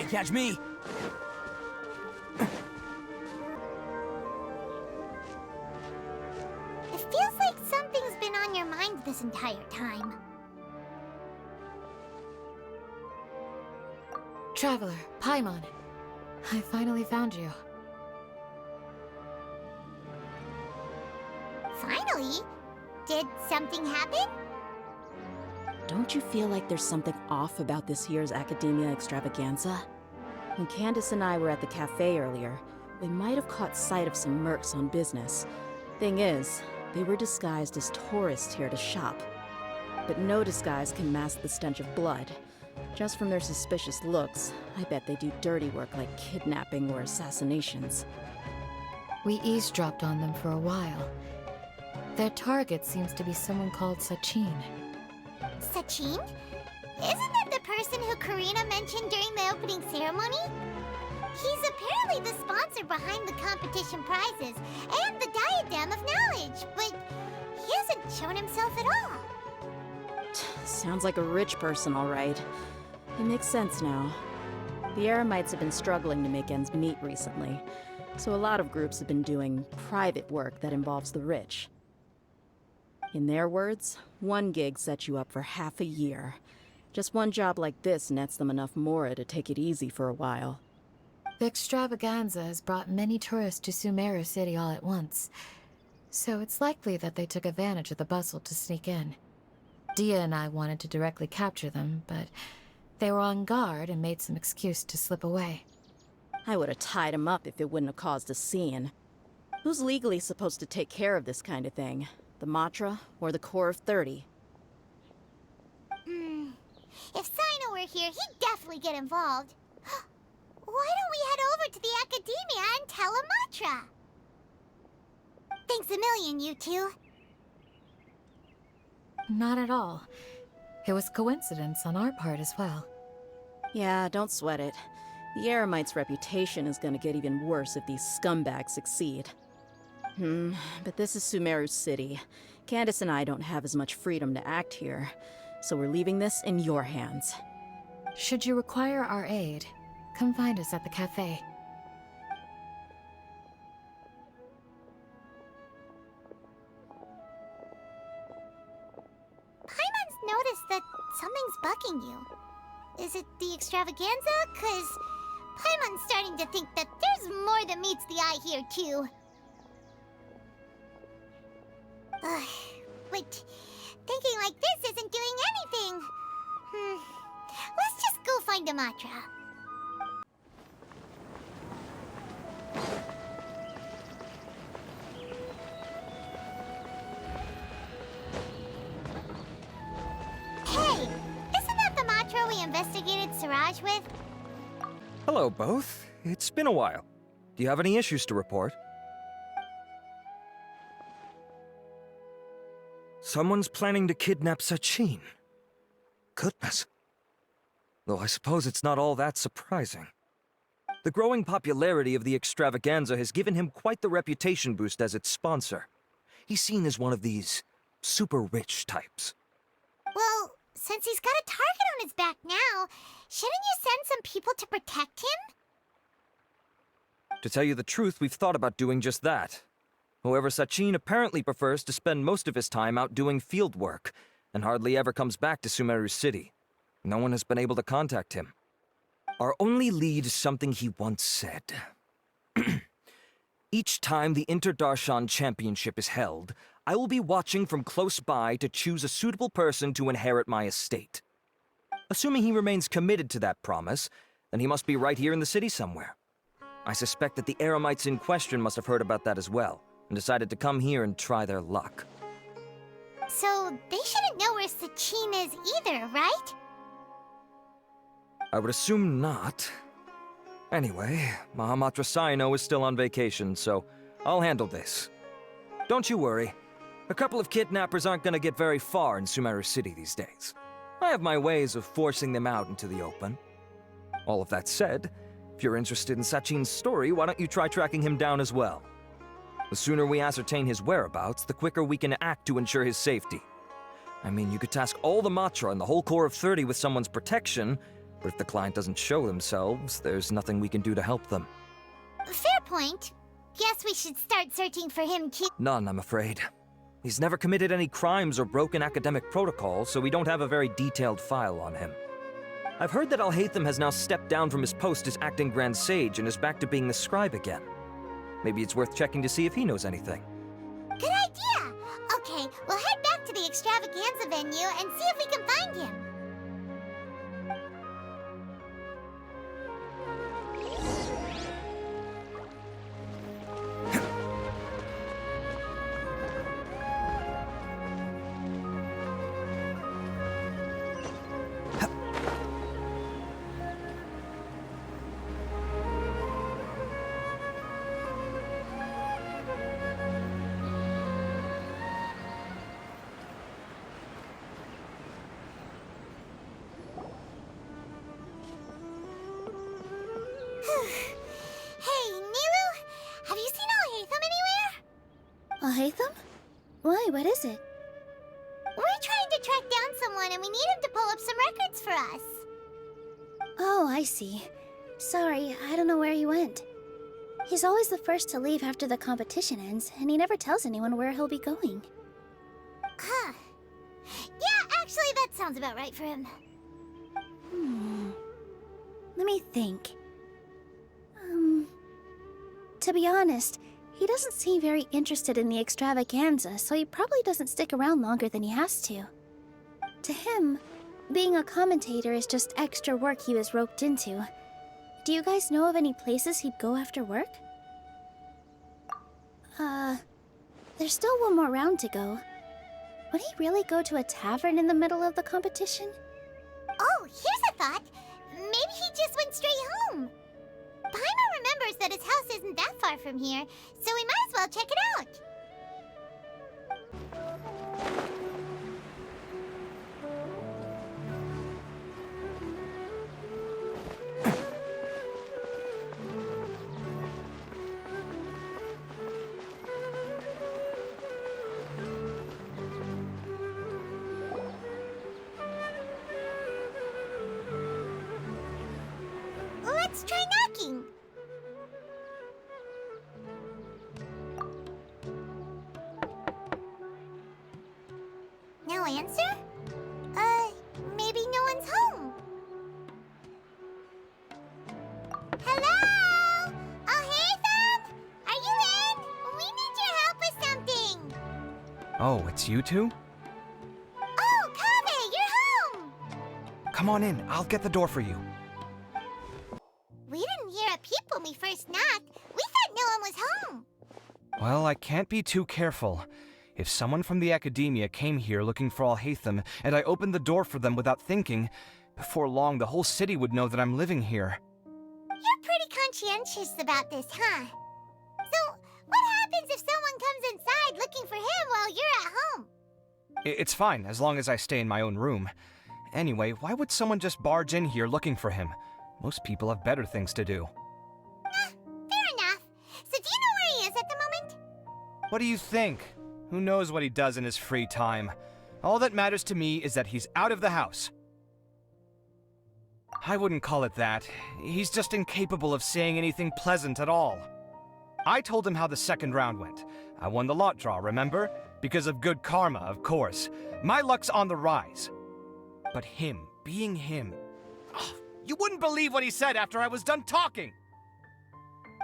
Can't catch me! It feels like something's been on your mind this entire time. Traveler, Paimon. I finally found you. Finally? Did something happen? Don't you feel like there's something off about this year's Academia Extravaganza? When Candace and I were at the cafe earlier, we might have caught sight of some mercs on business. Thing is, they were disguised as tourists here to shop. But no disguise can mask the stench of blood. Just from their suspicious looks, I bet they do dirty work like kidnapping or assassinations. We eavesdropped on them for a while. Their target seems to be someone called Sachin. Sachin? Isn't that the person who Karina mentioned during the opening ceremony? He's apparently the sponsor behind the competition prizes and the Diadem of Knowledge, but he hasn't shown himself at all. Sounds like a rich person, all right. It makes sense now. The Eremites have been struggling to make ends meet recently, so a lot of groups have been doing private work that involves the rich. In their words, one gig sets you up for half a year. Just one job like this nets them enough mora to take it easy for a while. The extravaganza has brought many tourists to Sumeru City all at once, so it's likely that they took advantage of the bustle to sneak in. Dia and I wanted to directly capture them, but they were on guard and made some excuse to slip away. I would have tied him up if it wouldn't have caused a scene. Who's legally supposed to take care of this kind of thing? The Matra or the Core of 30? If Sino were here, he'd definitely get involved. Why don't we head over to the Academia and tell Amatra? Thanks a million, you two. Not at all. It was coincidence on our part as well. Yeah, don't sweat it. The Eremites' reputation is gonna get even worse if these scumbags succeed. But this is Sumeru City. Candace and I don't have as much freedom to act here, so we're leaving this in your hands. Should you require our aid, come find us at the cafe. Paimon's noticed that something's bugging you. Is it the extravaganza? 'Cause Paimon's starting to think that there's more than meets the eye here, too. But thinking like this isn't doing anything. Let's just go find Amatra. Hey, isn't that the Matra we investigated Siraj with? Hello, both. It's been a while. Do you have any issues to report? Someone's planning to kidnap Sachin. Goodness. Though I suppose it's not all that surprising. The growing popularity of the extravaganza has given him quite the reputation boost as its sponsor. He's seen as one of these super rich types. Well, since he's got a target on his back now, shouldn't you send some people to protect him? To tell you the truth, we've thought about doing just that. However, Sachin apparently prefers to spend most of his time out doing field work, and hardly ever comes back to Sumeru City. No one has been able to contact him. Our only lead is something he once said. Each time the Inter-Darshan Championship is held, I will be watching from close by to choose a suitable person to inherit my estate. Assuming he remains committed to that promise, then he must be right here in the city somewhere. I suspect that the Eremites in question must have heard about that as well, and decided to come here and try their luck. So they shouldn't know where Sachin is either, right? I would assume not. Anyway, Mahamatra Saino is still on vacation, so I'll handle this. Don't you worry. A couple of kidnappers aren't gonna get very far in Sumeru City these days. I have my ways of forcing them out into the open. All of that said, if you're interested in Sachin's story, why don't you try tracking him down as well? The sooner we ascertain his whereabouts, the quicker we can act to ensure his safety. I mean, you could task all the Matra and the whole Core of 30 with someone's protection, But if the client doesn't show themselves, there's nothing we can do to help them. Fair point. Guess we should start searching for him too. None, I'm afraid. He's never committed any crimes or broken academic protocol, so we don't have a very detailed file on him. I've heard that Alhaitham has now stepped down from his post as acting Grand Sage and is back to being the scribe again. Maybe it's worth checking to see if he knows anything. Good idea! Okay, we'll head back to the extravaganza venue and see if we can find him. Hey, Nilu, have you seen Alhaitham anywhere? Alhaitham? Why, what is it? We're trying to track down someone and we need him to pull up some records for us. Oh, I see. Sorry, I don't know where he went. He's always the first to leave after the competition ends, and he never tells anyone where he'll be going. Huh. Yeah, actually, that sounds about right for him. Let me think. To be honest, he doesn't seem very interested in the extravaganza, so he probably doesn't stick around longer than he has to. To him, being a commentator is just extra work he was roped into. Do you guys know of any places he'd go after work? There's still one more round to go. Would he really go to a tavern in the middle of the competition? Oh, here's a thought. Maybe he just went straight home. Paimon remembers that his house isn't that far from here, so we might as well check it out. Let's try knocking. No answer? Maybe no one's home. Hello? Alhaitham? Are you in? We need your help with something. Oh, it's you two? Oh, Kaveh, you're home! Come on in, I'll get the door for you. We didn't hear a peep when we first knocked. We thought no one was home. Well, I can't be too careful. If someone from the academia came here looking for Alhaitham, and I opened the door for them without thinking, before long the whole city would know that I'm living here. You're pretty conscientious about this, huh? So, what happens if someone comes inside looking for him while you're at home? It's fine, as long as I stay in my own room. Anyway, why would someone just barge in here looking for him? Most people have better things to do. Fair enough. So do you know where he is at the moment? What do you think? Who knows what he does in his free time? All that matters to me is that he's out of the house. I wouldn't call it that. He's just incapable of saying anything pleasant at all. I told him how the second round went. I won the lot draw, remember? Because of good karma, of course. My luck's on the rise. But him, being him... You wouldn't believe what he said after I was done talking!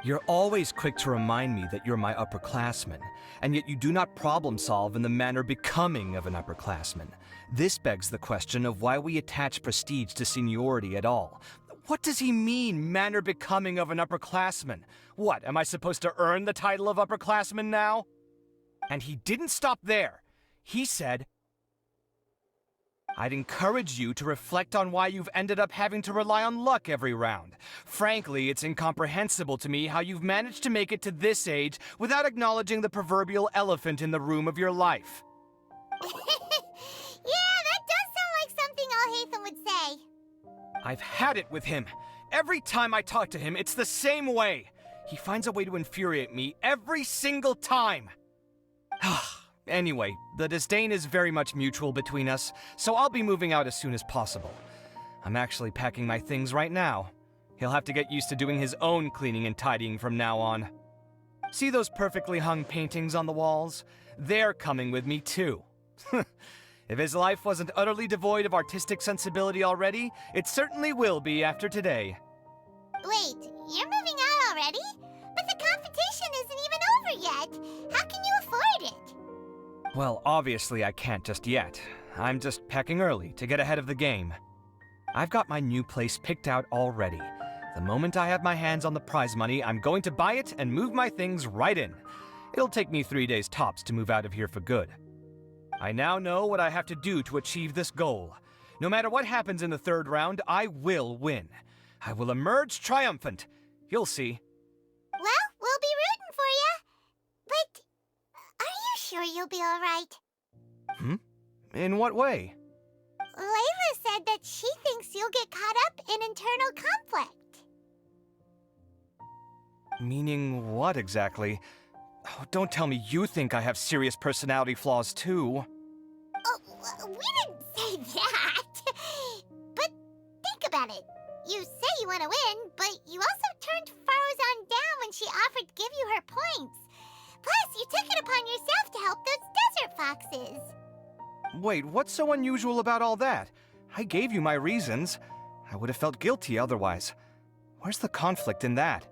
You're always quick to remind me that you're my upperclassman, and yet you do not problem solve in the manner becoming of an upperclassman. This begs the question of why we attach prestige to seniority at all. What does he mean, manner becoming of an upperclassman? What, am I supposed to earn the title of upperclassman now? And he didn't stop there. He said, I'd encourage you to reflect on why you've ended up having to rely on luck every round. Frankly, it's incomprehensible to me how you've managed to make it to this age without acknowledging the proverbial elephant in the room of your life. Yeah, that does sound like something Alhaitham would say. I've had it with him. Every time I talk to him, it's the same way. He finds a way to infuriate me every single time. Anyway, the disdain is very much mutual between us, so I'll be moving out as soon as possible. I'm actually packing my things right now. He'll have to get used to doing his own cleaning and tidying from now on. See those perfectly hung paintings on the walls? They're coming with me too. If his life wasn't utterly devoid of artistic sensibility already, it certainly will be after today. Wait, you're moving out already? But the competition isn't even over yet. How can you afford it? Well, obviously I can't just yet. I'm just packing early to get ahead of the game. I've got my new place picked out already. The moment I have my hands on the prize money, I'm going to buy it and move my things right in. It'll take me 3 days tops to move out of here for good. I now know what I have to do to achieve this goal. No matter what happens in the third round, I will win. I will emerge triumphant. You'll see. Well, we'll be rooting for you. But are you sure you'll be alright? In what way? Layla said that she thinks you'll get caught up in internal conflict. Meaning what exactly? Oh, don't tell me you think I have serious personality flaws too. Oh, we didn't say that. But think about it. You say you want to win, but you also turned Faruzan down when she offered to give you her points. Plus, you took it upon yourself to help those desert foxes. Wait, what's so unusual about all that? I gave you my reasons. I would have felt guilty otherwise. Where's the conflict in that?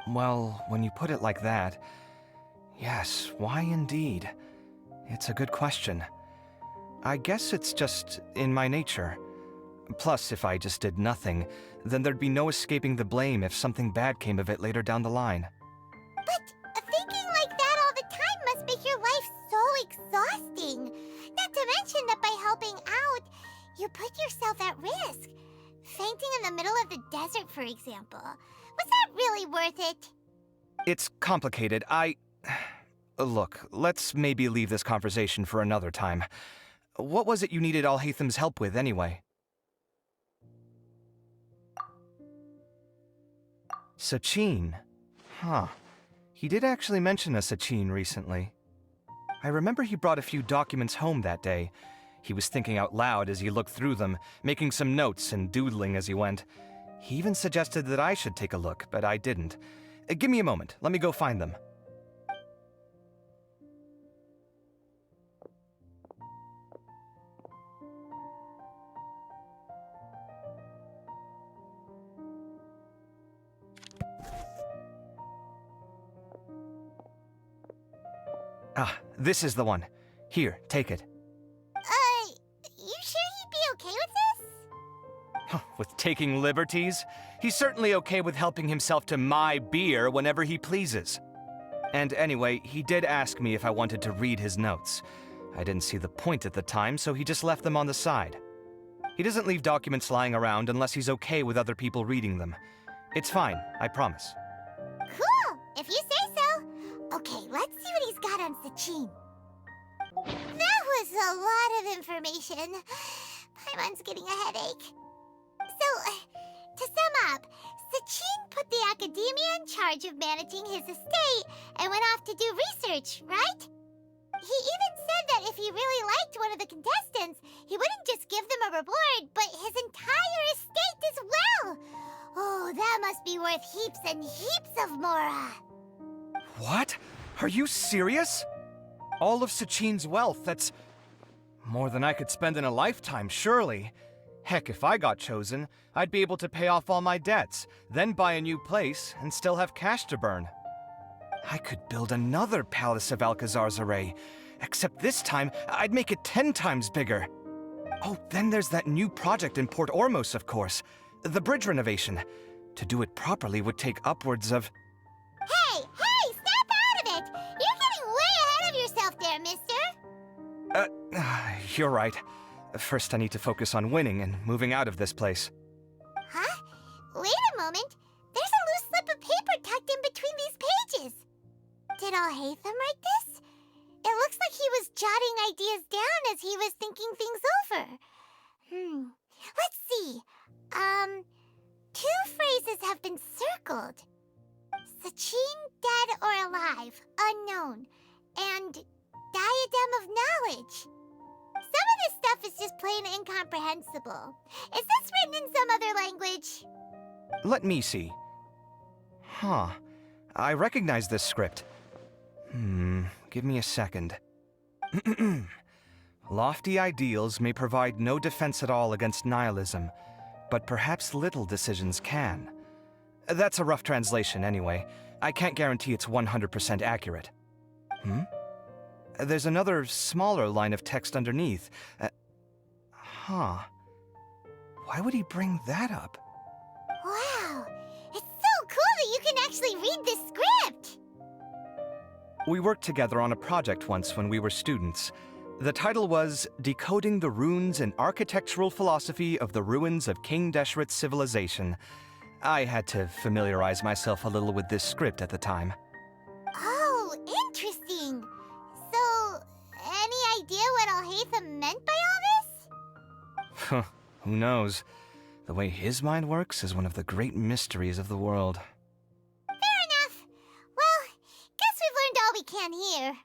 Well, when you put it like that, yes, why indeed? It's a good question. I guess it's just in my nature. Plus, if I just did nothing, then there'd be no escaping the blame if something bad came of it later down the line. But thinking like that all the time must make your life so exhausting. Not to mention that by helping out, you put yourself at risk. Fainting in the middle of the desert, for example. Was that really worth it? It's complicated. Look, let's maybe leave this conversation for another time. What was it you needed Alhatham's help with, anyway? Sachin. Huh. He did actually mention a Sachin recently. I remember he brought a few documents home that day. He was thinking out loud as he looked through them, making some notes and doodling as he went. He even suggested that I should take a look, but I didn't. Give me a moment. Let me go find them. Ah, this is the one. Here, take it. You sure he'd be okay with this? With taking liberties? He's certainly okay with helping himself to my beer whenever he pleases. And anyway, he did ask me if I wanted to read his notes. I didn't see the point at the time, so he just left them on the side. He doesn't leave documents lying around unless he's okay with other people reading them. It's fine, I promise. Cool, if you say so. Okay, let's see what he's got on Sachin. That was a lot of information. Paimon's getting a headache. So, to sum up, Sachin put the academia in charge of managing his estate and went off to do research, right? He even said that if he really liked one of the contestants, he wouldn't just give them a reward, but his entire estate as well. Oh, that must be worth heaps and heaps of mora. What? Are you serious? All of Sachin's wealth, that's more than I could spend in a lifetime, surely. Heck, if I got chosen, I'd be able to pay off all my debts, then buy a new place, and still have cash to burn. I could build another Palace of Alcazar's array, except this time, I'd make it 10 times bigger. Oh, then there's that new project in Port Ormos, of course. The bridge renovation. To do it properly would take upwards of... Hey, snap out of it! You're getting way ahead of yourself there, mister. You're right. First, I need to focus on winning and moving out of this place. Huh? Wait a moment. There's a loose slip of paper tucked in between these pages. Did Alhaitham write this? It looks like he was jotting ideas down as he was thinking things over. Let's see. 2 phrases have been circled. Sachin, dead or alive, unknown. and Diadem of Knowledge. Some of this stuff is just plain incomprehensible. Is this written in some other language? Let me see. Huh. I recognize this script. Give me a second. Lofty ideals may provide no defense at all against nihilism, but perhaps little decisions can. That's a rough translation anyway. I can't guarantee it's 100% accurate. There's another smaller line of text underneath. Why would he bring that up? Wow, it's so cool that you can actually read this script! We worked together on a project once when we were students. The title was Decoding the Runes and Architectural Philosophy of the Ruins of King Deshret's Civilization. I had to familiarize myself a little with this script at the time. Oh, interesting. So, any idea what Alhaitham meant by all this? Who knows? The way his mind works is one of the great mysteries of the world. Fair enough. Well, guess we've learned all we can here.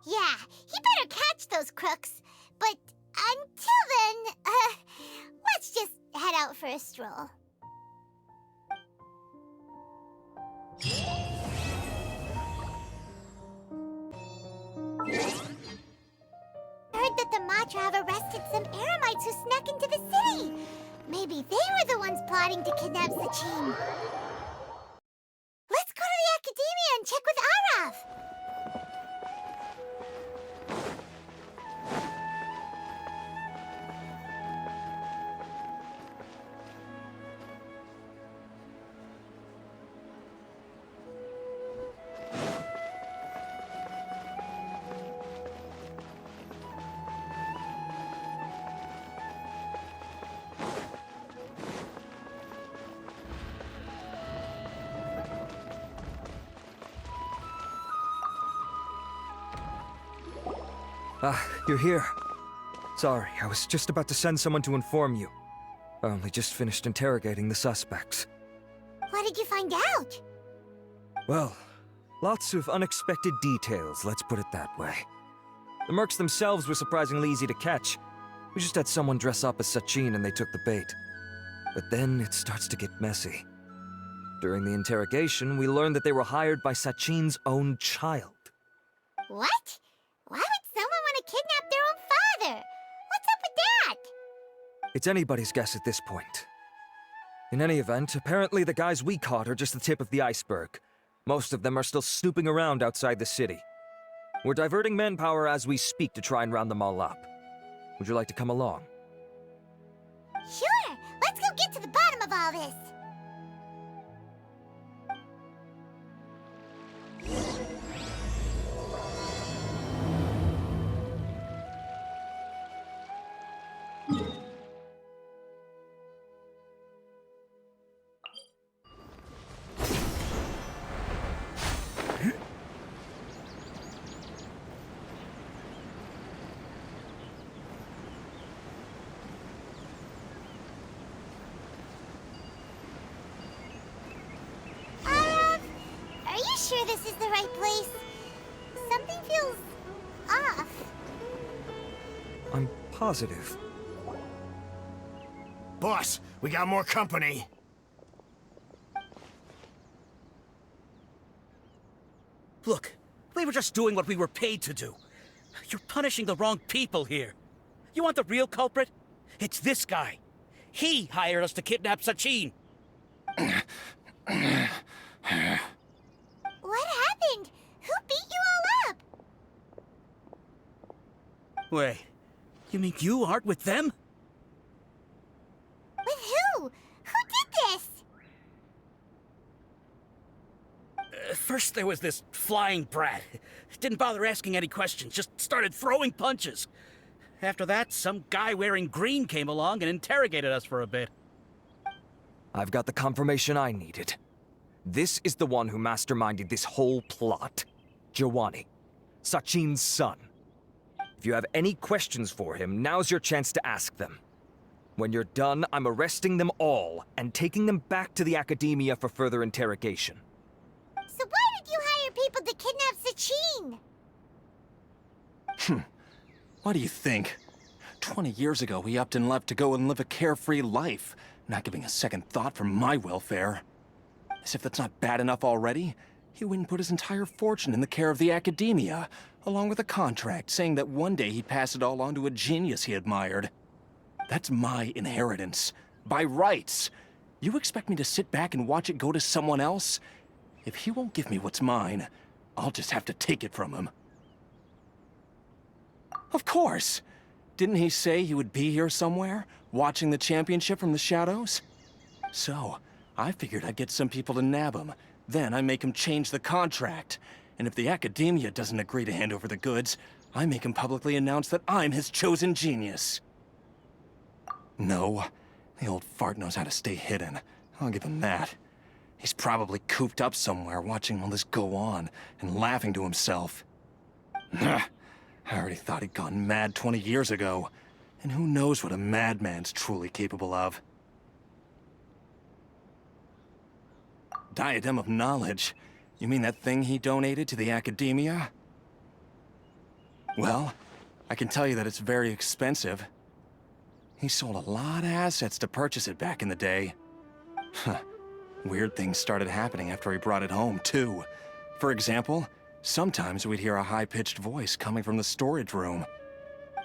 Yeah, he better catch those crooks. But until then, let's just head out for a stroll. Heard that the Matra have arrested some Eremites who snuck into the city. Maybe they were the ones plotting to kidnap Sachin. Let's go to the Academia and check with Arav. You're here. Sorry, I was just about to send someone to inform you. I only just finished interrogating the suspects. What did you find out? Well, lots of unexpected details, let's put it that way. The mercs themselves were surprisingly easy to catch. We just had someone dress up as Sachin and they took the bait. But then it starts to get messy. During the interrogation, we learned that they were hired by Sachin's own child. What? Why would someone want to kidnap their own father? What's up with that? It's anybody's guess at this point. In any event, apparently the guys we caught are just the tip of the iceberg. Most of them are still snooping around outside the city. We're diverting manpower as we speak to try and round them all up. Would you like to come along? Sure, let's go get to the bottom of all this. Are you sure this is the right place? Something feels off. I'm positive. Boss, we got more company. Look, we were just doing what we were paid to do. You're punishing the wrong people here. You want the real culprit? It's this guy. He hired us to kidnap Sachin. What happened? Who beat you all up? Wait, you mean you aren't with them? With who? Who did this? First there was this flying brat. Didn't bother asking any questions, just started throwing punches. After that, some guy wearing green came along and interrogated us for a bit. I've got the confirmation I needed. This is the one who masterminded this whole plot. Jawani, Sachin's son. If you have any questions for him, now's your chance to ask them. When you're done, I'm arresting them all and taking them back to the Academia for further interrogation. kidnap Sachin. What do you think? 20 years ago, he upped and left to go and live a carefree life, not giving a second thought for my welfare. As if that's not bad enough already, he went and put his entire fortune in the care of the academia, along with a contract saying that one day he'd pass it all on to a genius he admired. That's my inheritance. By rights. You expect me to sit back and watch it go to someone else? If he won't give me what's mine, I'll just have to take it from him. Of course! Didn't he say he would be here somewhere, watching the championship from the shadows? So, I figured I'd get some people to nab him. Then I make him change the contract. And if the academia doesn't agree to hand over the goods, I make him publicly announce that I'm his chosen genius. No, the old fart knows how to stay hidden. I'll give him that. He's probably cooped up somewhere watching all this go on and laughing to himself. I already thought he'd gone mad 20 years ago. And who knows what a madman's truly capable of. Diadem of Knowledge? You mean that thing he donated to the academia? Well, I can tell you that it's very expensive. He sold a lot of assets to purchase it back in the day. Weird things started happening after he brought it home, too. For example, sometimes we'd hear a high-pitched voice coming from the storage room.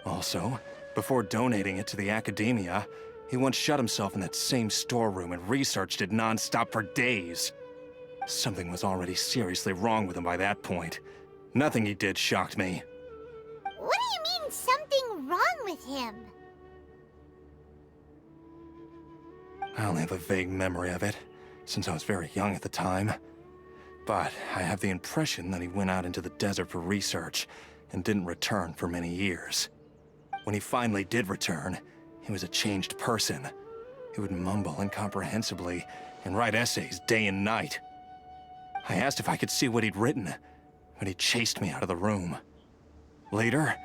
Also, before donating it to the academia, he once shut himself in that same storeroom and researched it non-stop for days. Something was already seriously wrong with him by that point. Nothing he did shocked me. What do you mean, something wrong with him? I only have a vague memory of it, since I was very young at the time. But I have the impression that he went out into the desert for research and didn't return for many years. When he finally did return, he was a changed person. He would mumble incomprehensibly and write essays day and night. I asked if I could see what he'd written, but he chased me out of the room. Later,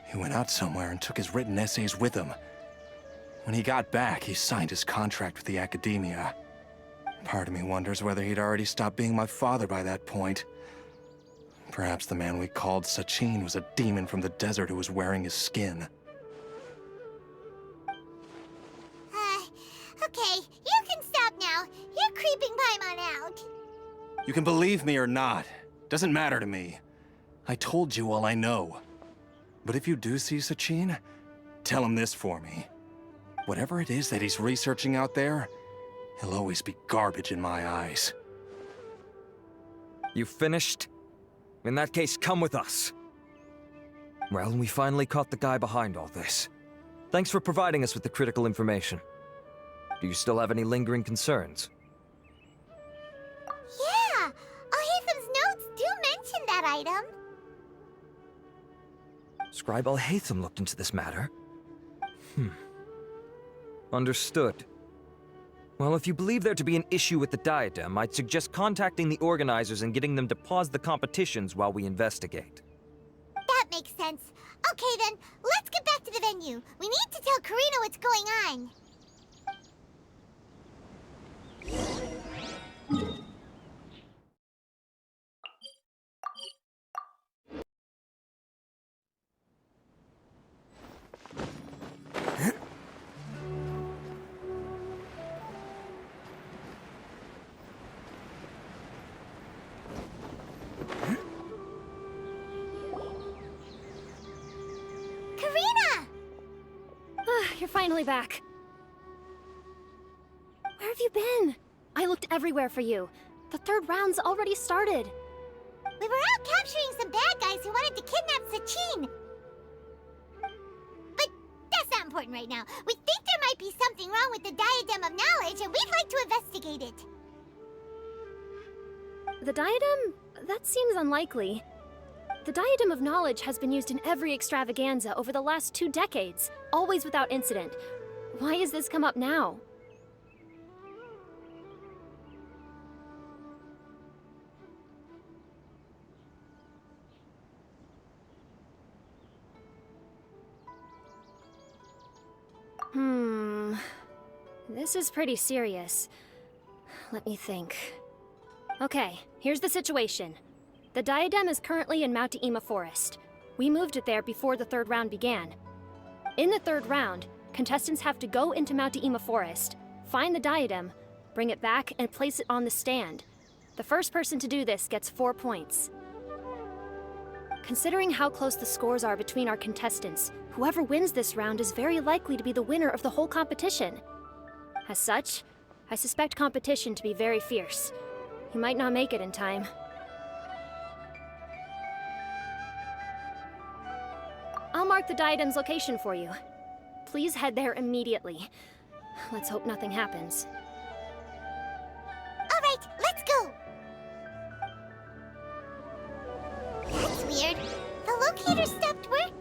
he went out somewhere and took his written essays with him. When he got back, he signed his contract with the academia. Part of me wonders whether he'd already stopped being my father by that point. Perhaps the man we called Sachin was a demon from the desert who was wearing his skin. Okay, you can stop now. You're creeping Paimon out. You can believe me or not. Doesn't matter to me. I told you all I know. But if you do see Sachin, tell him this for me. Whatever it is that he's researching out there, he'll always be garbage in my eyes. You finished? In that case, come with us. Well, we finally caught the guy behind all this. Thanks for providing us with the critical information. Do you still have any lingering concerns? Yeah, Alhaitham's notes do mention that item. Scribe Alhaitham looked into this matter. Understood. Well, if you believe there to be an issue with the diadem, I'd suggest contacting the organizers and getting them to pause the competitions while we investigate. That makes sense. Okay then, let's get back to the venue. We need to tell Karina what's going on. You're finally back. Where have you been? I looked everywhere for you. The third round's already started. We were out capturing some bad guys who wanted to kidnap Sachin. But that's not important right now. We think there might be something wrong with the Diadem of Knowledge, and we'd like to investigate it. The diadem? That seems unlikely. The Diadem of Knowledge has been used in every extravaganza over the last 2 decades, always without incident. Why has this come up now? This is pretty serious. Let me think. Okay, here's the situation. The diadem is currently in Mount Ima Forest. We moved it there before the third round began. In the third round, contestants have to go into Mount Ima Forest, find the diadem, bring it back, and place it on the stand. The first person to do this gets 4 points. Considering how close the scores are between our contestants, whoever wins this round is very likely to be the winner of the whole competition. As such, I suspect competition to be very fierce. You might not make it in time. I'll mark the diadem's location for you. Please head there immediately. Let's hope nothing happens. All right, let's go. That's weird. The locator stopped working.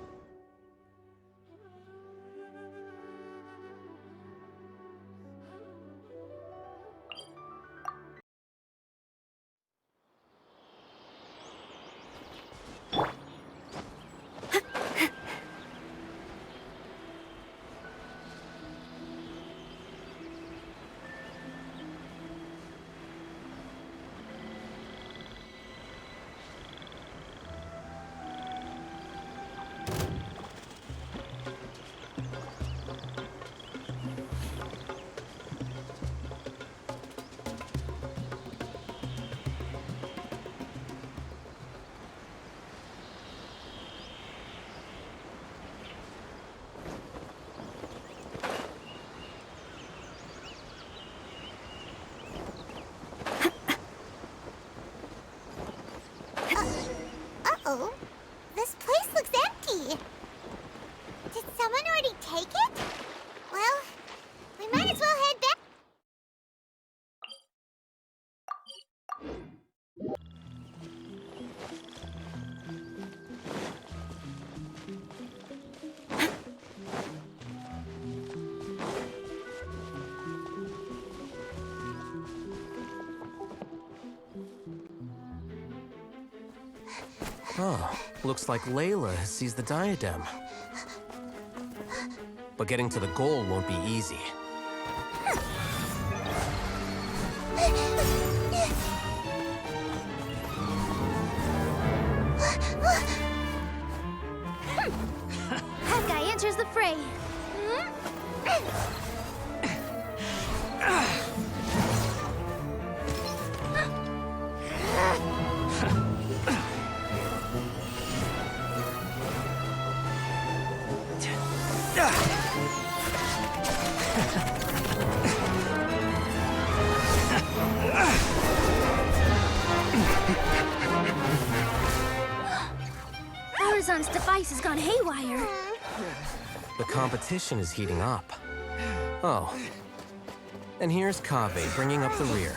Uh-oh. This place looks empty. Did someone already take it? Well, we might as well head back. Oh, looks like Layla has seized the diadem. But getting to the goal won't be easy. That guy enters the fray. Horizon's device has gone haywire. The competition is heating up. Oh. And here's Kaveh bringing up the rear.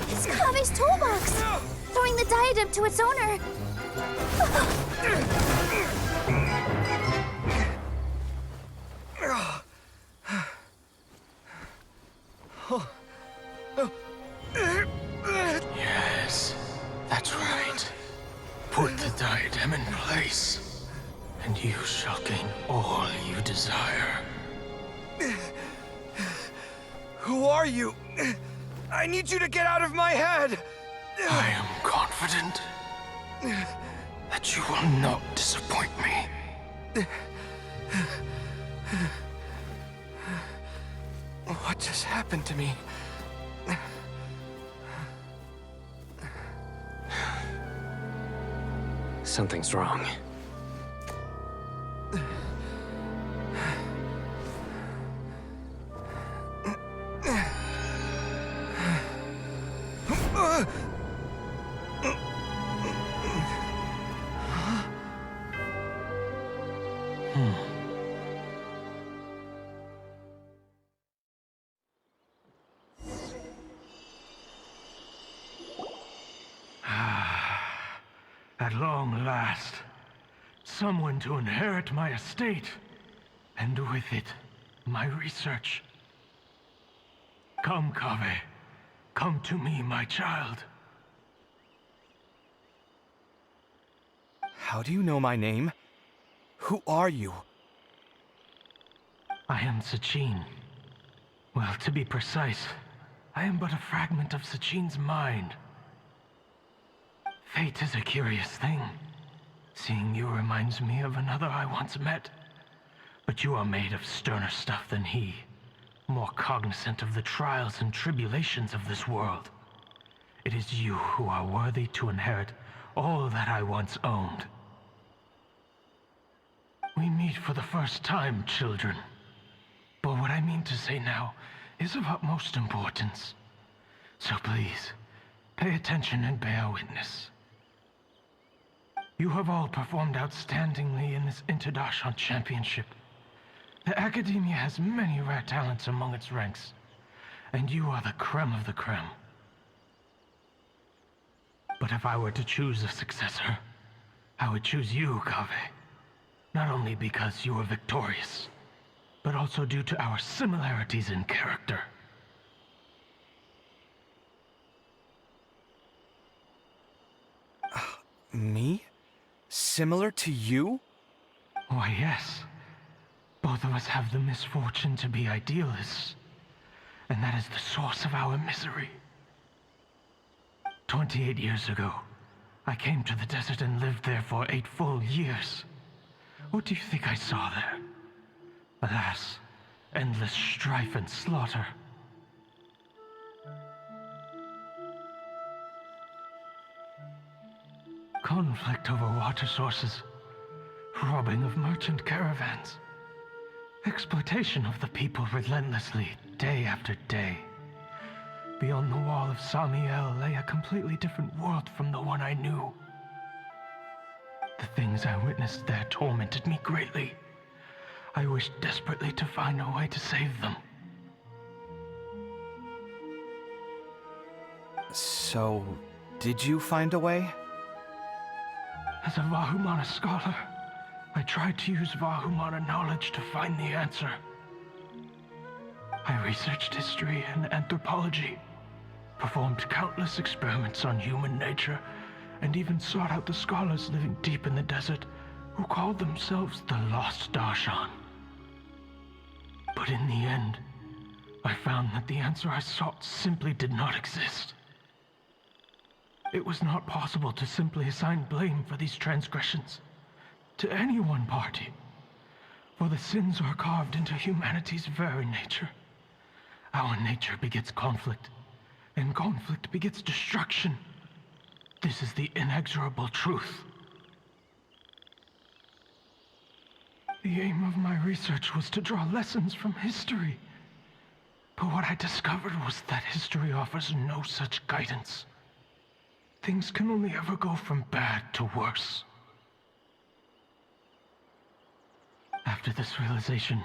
It's Kaveh's toolbox! Throwing the diadem to its owner! Yes, that's right. Put the diadem in place, and you shall gain all you desire. Who are you? I need you to get out of my head! I am confident that you will not disappoint me. What just happened to me? Something's wrong. At long last, someone to inherit my estate, and with it, my research. Come, Kaveh. Come to me, my child. How do you know my name? Who are you? I am Sachin. Well, to be precise, I am but a fragment of Sachin's mind. Fate is a curious thing. Seeing you reminds me of another I once met. But you are made of sterner stuff than he. More cognizant of the trials and tribulations of this world. It is you who are worthy to inherit all that I once owned. We meet for the first time, children. But what I mean to say now is of utmost importance. So please, pay attention and bear witness. You have all performed outstandingly in this Interdashant Championship. The Academia has many rare talents among its ranks, and you are the creme of the creme. But if I were to choose a successor, I would choose you, Kaveh. Not only because you were victorious, but also due to our similarities in character. Me? Similar to you? Why, yes. Both of us have the misfortune to be idealists, and that is the source of our misery. 28 years ago, I came to the desert and lived there for 8 full years. What do you think I saw there? Alas, endless strife and slaughter. Conflict over water sources, robbing of merchant caravans, exploitation of the people relentlessly, day after day. Beyond the wall of Samiel lay a completely different world from the one I knew. The things I witnessed there tormented me greatly. I wished desperately to find a way to save them. So, did you find a way? As a Vahumana scholar, I tried to use Vahumana knowledge to find the answer. I researched history and anthropology, performed countless experiments on human nature, and even sought out the scholars living deep in the desert who called themselves the Lost Darshan. But in the end, I found that the answer I sought simply did not exist. It was not possible to simply assign blame for these transgressions to any one party, for the sins are carved into humanity's very nature. Our nature begets conflict, and conflict begets destruction. This is the inexorable truth. The aim of my research was to draw lessons from history. But what I discovered was that history offers no such guidance. Things can only ever go from bad to worse. After this realization,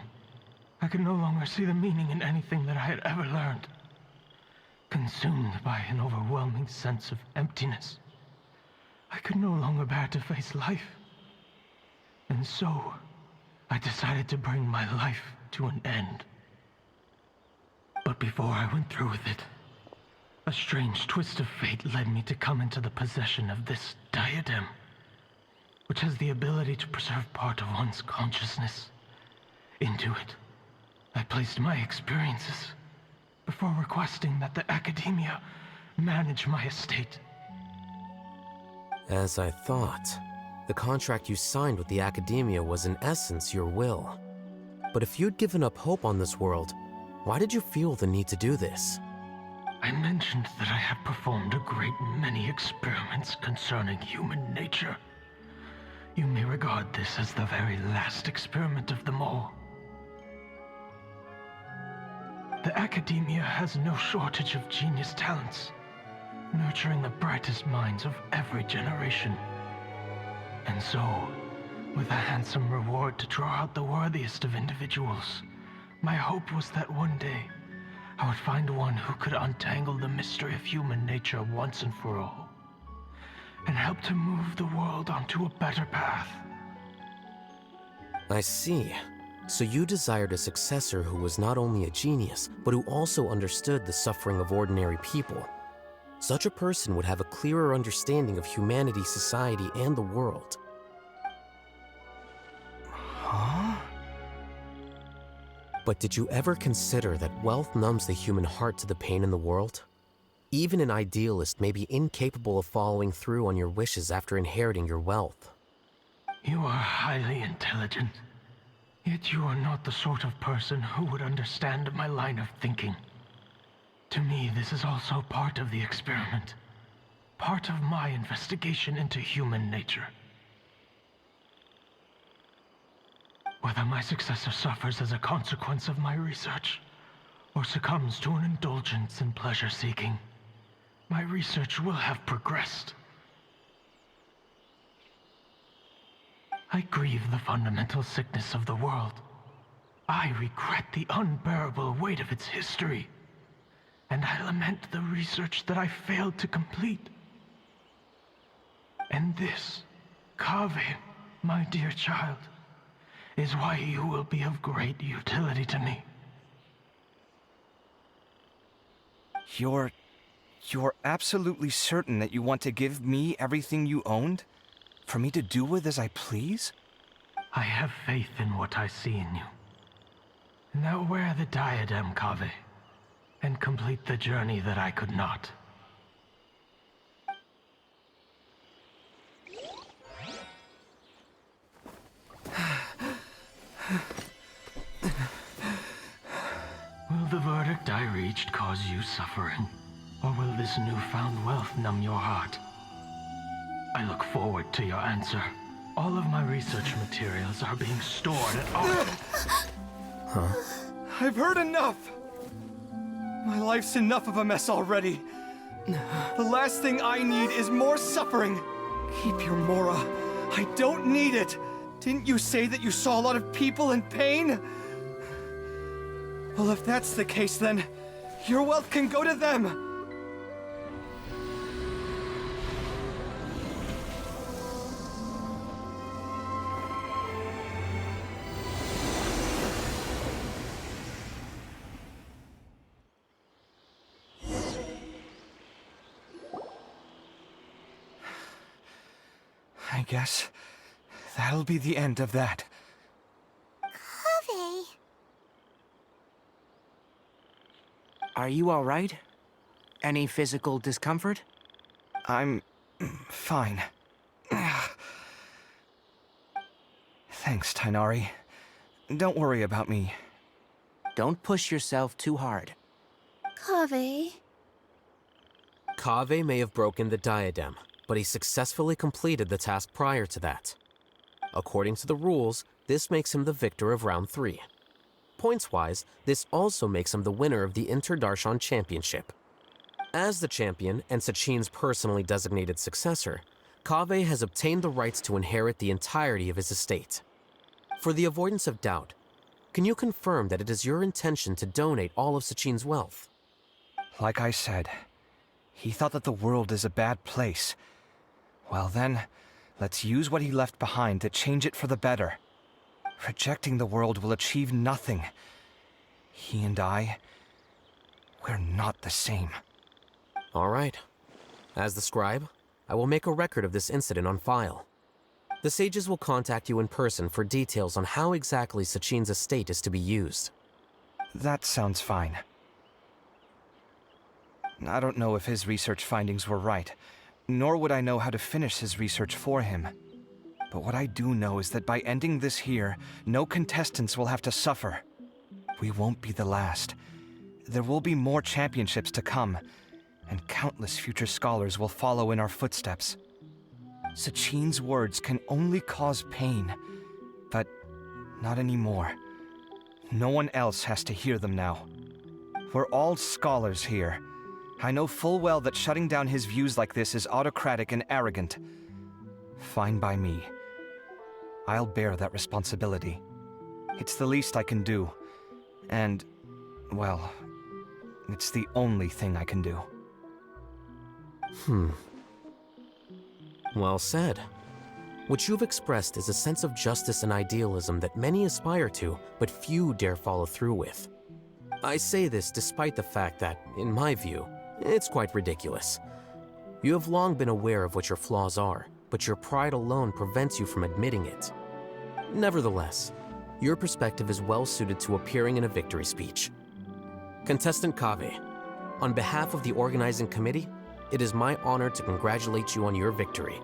I could no longer see the meaning in anything that I had ever learned. Consumed by an overwhelming sense of emptiness, I could no longer bear to face life. And so, I decided to bring my life to an end. But before I went through with it, a strange twist of fate led me to come into the possession of this diadem, which has the ability to preserve part of one's consciousness. Into it, I placed my experiences before requesting that the Academia manage my estate. As I thought, the contract you signed with the Academia was in essence your will. But if you'd given up hope on this world, why did you feel the need to do this? I mentioned that I had performed a great many experiments concerning human nature. You may regard this as the very last experiment of them all. The Academia has no shortage of genius talents, nurturing the brightest minds of every generation. And so, with a handsome reward to draw out the worthiest of individuals, my hope was that one day, I would find one who could untangle the mystery of human nature once and for all. and help to move the world onto a better path. I see. So you desired a successor who was not only a genius, but who also understood the suffering of ordinary people. Such a person would have a clearer understanding of humanity, society, and the world. Huh? But did you ever consider that wealth numbs the human heart to the pain in the world? Even an idealist may be incapable of following through on your wishes after inheriting your wealth. You are highly intelligent, yet you are not the sort of person who would understand my line of thinking. To me, this is also part of the experiment. Part of my investigation into human nature. Whether my successor suffers as a consequence of my research, or succumbs to an indulgence in pleasure-seeking, my research will have progressed. I grieve the fundamental sickness of the world. I regret the unbearable weight of its history. And I lament the research that I failed to complete. And this, Kaveh, my dear child, is why you will be of great utility to me. You're absolutely certain that you want to give me everything you owned? For me to do with as I please? I have faith in what I see in you. Now wear the diadem, Kaveh, and complete the journey that I could not. Will the verdict I reached cause you suffering? Or will this newfound wealth numb your heart? I look forward to your answer. All of my research materials are being stored at our... Huh? I've heard enough! My life's enough of a mess already. The last thing I need is more suffering. Keep your Mora. I don't need it. Didn't you say that you saw a lot of people in pain? Well, if that's the case, then your wealth can go to them. I guess that'll be the end of that. Kaveh. Are you all right? Any physical discomfort? I'm fine. Thanks, Tainari. Don't worry about me. Don't push yourself too hard. Kaveh. Kaveh may have broken the diadem, but he successfully completed the task prior to that. According to the rules, this makes him the victor of round 3. Points-wise, this also makes him the winner of the Inter-Darshan Championship. As the champion and Sachin's personally designated successor, Kaveh has obtained the rights to inherit the entirety of his estate. For the avoidance of doubt, can you confirm that it is your intention to donate all of Sachin's wealth? Like I said, he thought that the world is a bad place. Well then, let's use what he left behind to change it for the better. Rejecting the world will achieve nothing. He and I, we're not the same. All right. As the scribe, I will make a record of this incident on file. The sages will contact you in person for details on how exactly Sachin's estate is to be used. That sounds fine. I don't know if his research findings were right, nor would I know how to finish his research for him. But what I do know is that by ending this here, no contestants will have to suffer. We won't be the last. There will be more championships to come, and countless future scholars will follow in our footsteps. Sachin's words can only cause pain, but not anymore. No one else has to hear them now. We're all scholars here. I know full well that shutting down his views like this is autocratic and arrogant. Fine by me. I'll bear that responsibility. It's the least I can do. And, well, it's the only thing I can do. Well said. What you've expressed is a sense of justice and idealism that many aspire to, but few dare follow through with. I say this despite the fact that, in my view, it's quite ridiculous. You have long been aware of what your flaws are, but your pride alone prevents you from admitting it. Nevertheless, your perspective is well suited to appearing in a victory speech. Contestant Kaveh, on behalf of the organizing committee, it is my honor to congratulate you on your victory.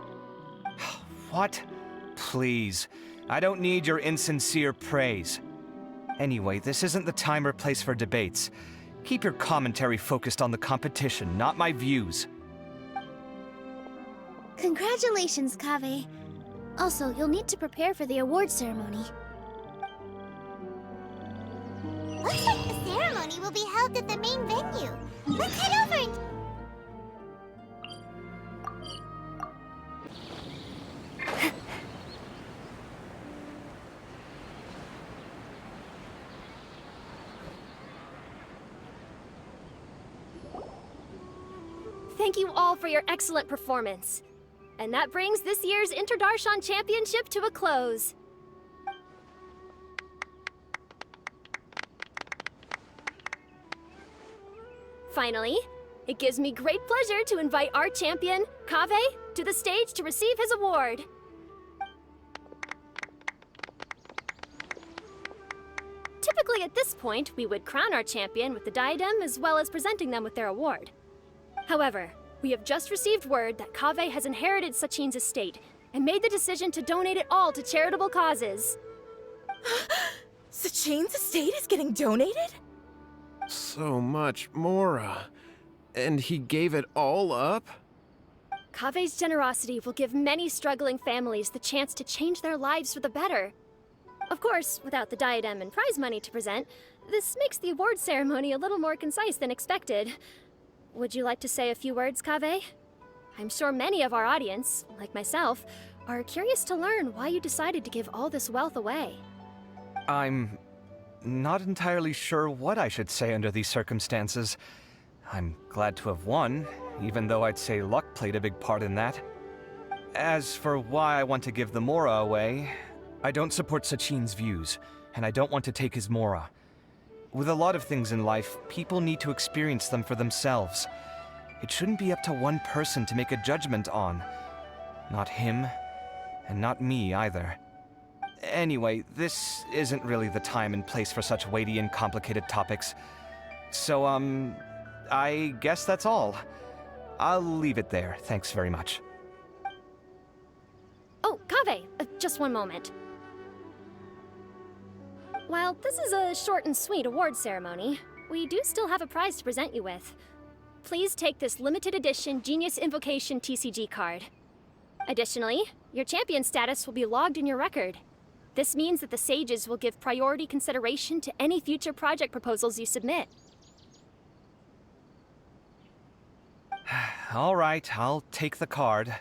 What? Please. I don't need your insincere praise. Anyway, this isn't the time or place for debates. Keep your commentary focused on the competition, not my views. Congratulations, Kaveh. Also, you'll need to prepare for the award ceremony. Looks like the ceremony will be held at the main venue. Let's head over and... Thank you all for your excellent performance. And that brings this year's Interdarshan Championship to a close. Finally, it gives me great pleasure to invite our champion, Kaveh, to the stage to receive his award. Typically at this point, we would crown our champion with the diadem as well as presenting them with their award. However, we have just received word that Kaveh has inherited Sachin's estate and made the decision to donate it all to charitable causes. Sachin's estate is getting donated? So much, Mora. And he gave it all up? Kaveh's generosity will give many struggling families the chance to change their lives for the better. Of course, without the diadem and prize money to present, this makes the award ceremony a little more concise than expected. Would you like to say a few words, Kaveh? I'm sure many of our audience, like myself, are curious to learn why you decided to give all this wealth away. I'm not entirely sure what I should say under these circumstances. I'm glad to have won, even though I'd say luck played a big part in that. As for why I want to give the Mora away, I don't support Sachin's views, and I don't want to take his Mora. With a lot of things in life, people need to experience them for themselves. It shouldn't be up to one person to make a judgment on. Not him, and not me either. Anyway, this isn't really the time and place for such weighty and complicated topics. So, I guess that's all. I'll leave it there, thanks very much. Oh, Kaveh, just one moment. While this is a short and sweet award ceremony, we do still have a prize to present you with. Please take this limited edition Genius Invocation TCG card. Additionally, your champion status will be logged in your record. This means that the Sages will give priority consideration to any future project proposals you submit. All right, I'll take the card.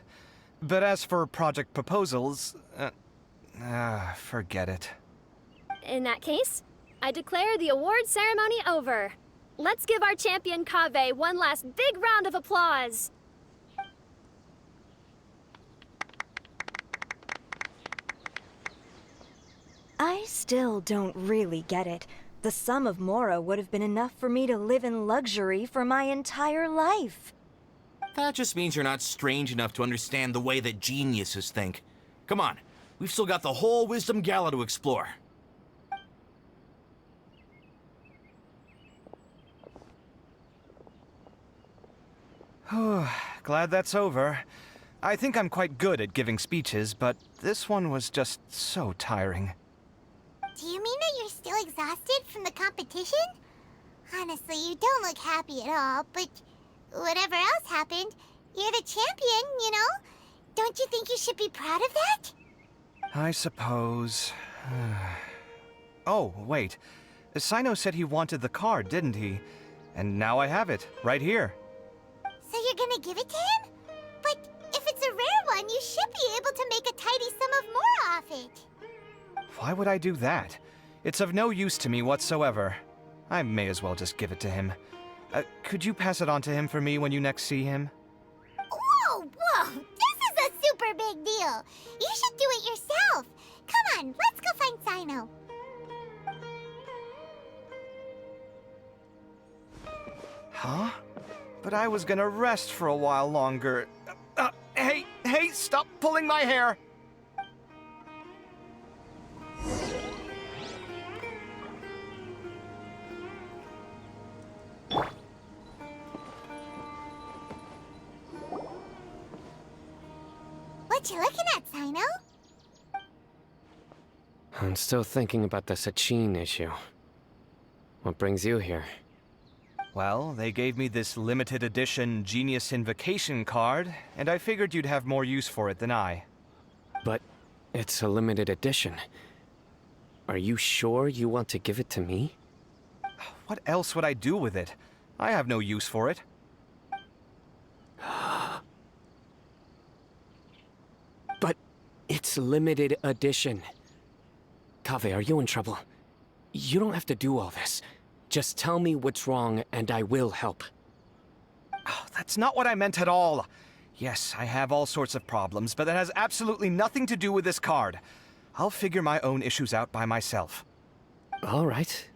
But as for project proposals, forget it. In that case, I declare the award ceremony over. Let's give our champion Kaveh one last big round of applause. I still don't really get it. The sum of Mora would have been enough for me to live in luxury for my entire life. That just means you're not strange enough to understand the way that geniuses think. Come on, we've still got the whole Wisdom Gala to explore. Glad that's over. I think I'm quite good at giving speeches, but this one was just so tiring. Do you mean that you're still exhausted from the competition? Honestly, you don't look happy at all, but whatever else happened, you're the champion, you know? Don't you think you should be proud of that? I suppose. Oh, wait. Sino said he wanted the card, didn't he? And now I have it, right here. So you're gonna give it to him? But if it's a rare one, you should be able to make a tidy sum of more off it. Why would I do that? It's of no use to me whatsoever. I may as well just give it to him. Could you pass it on to him for me when you next see him? Whoa, whoa! This is a super big deal. You should do it yourself. Come on, let's go find Sino. Huh? But I was gonna rest for a while longer. Hey, stop pulling my hair! What you looking at, Sino? I'm still thinking about the Sachin issue. What brings you here? Well, they gave me this limited edition Genius Invocation card, and I figured you'd have more use for it than I. But it's a limited edition. Are you sure you want to give it to me? What else would I do with it? I have no use for it. But it's limited edition. Kaveh, are you in trouble? You don't have to do all this. Just tell me what's wrong, and I will help. Oh, that's not what I meant at all. Yes, I have all sorts of problems, but that has absolutely nothing to do with this card. I'll figure my own issues out by myself. All right.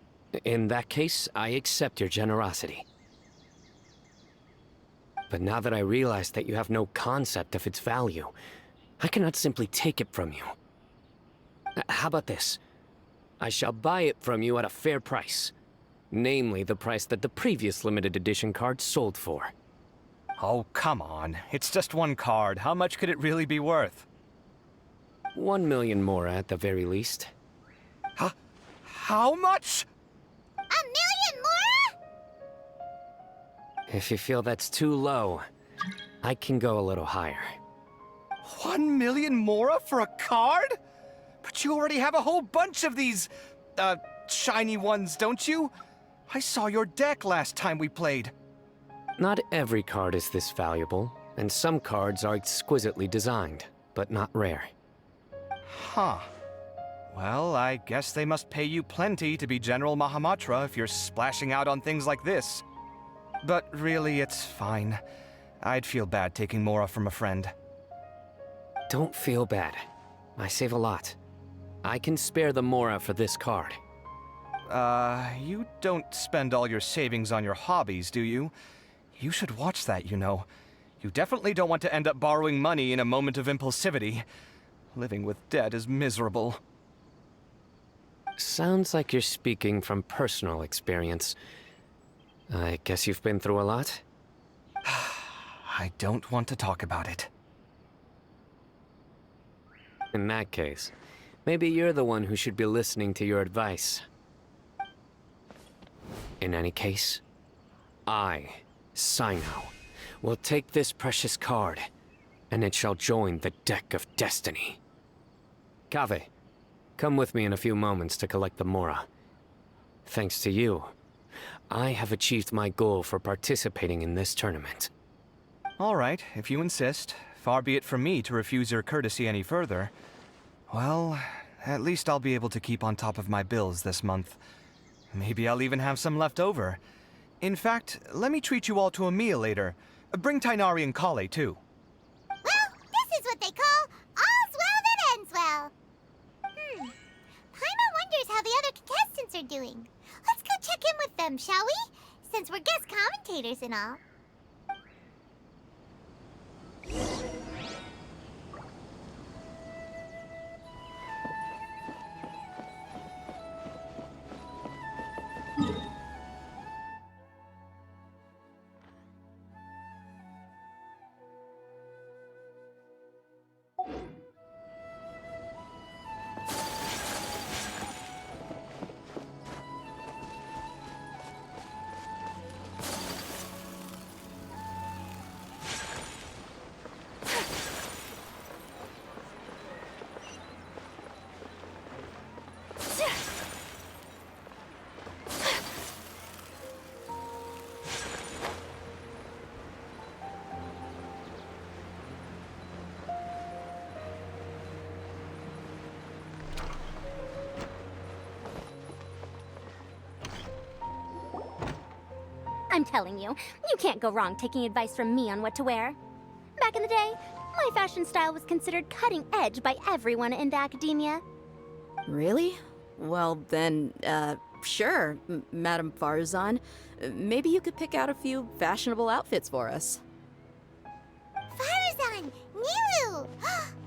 In that case, I accept your generosity. But now that I realize that you have no concept of its value, I cannot simply take it from you. How about this? I shall buy it from you at a fair price. Namely, the price that the previous limited edition card sold for. Oh, come on. It's just one card. How much could it really be worth? 1 million more at the very least. Huh? How much? 1 million more? If you feel that's too low, I can go a little higher. 1 million mora for a card? But you already have a whole bunch of these, shiny ones, don't you? I saw your deck last time we played. Not every card is this valuable, and some cards are exquisitely designed, but not rare. Huh. Well, I guess they must pay you plenty to be General Mahamatra if you're splashing out on things like this. But really, it's fine. I'd feel bad taking mora from a friend. Don't feel bad. I save a lot. I can spare the mora for this card. You don't spend all your savings on your hobbies, do you? You should watch that, you know. You definitely don't want to end up borrowing money in a moment of impulsivity. Living with debt is miserable. Sounds like you're speaking from personal experience. I guess you've been through a lot? I don't want to talk about it. In that case, maybe you're the one who should be listening to your advice. In any case, I, Sino, will take this precious card, and it shall join the deck of destiny. Kaveh, come with me in a few moments to collect the mora. Thanks to you, I have achieved my goal for participating in this tournament. All right, if you insist. Far be it from me to refuse your courtesy any further. Well, at least I'll be able to keep on top of my bills this month. Maybe I'll even have some left over. In fact, let me treat you all to a meal later. Bring Tainari and Kale, too. Well, this is what they call all's well that ends well. Paimon wonders how the other contestants are doing. Let's go check in with them, shall we? Since we're guest commentators and all. I'm telling you, you can't go wrong taking advice from me on what to wear. Back in the day, My fashion style was considered cutting edge by everyone in the academia. Really? Well, then, sure, Madame Farazan. Maybe you could pick out a few fashionable outfits for us. Farazan! Nilu!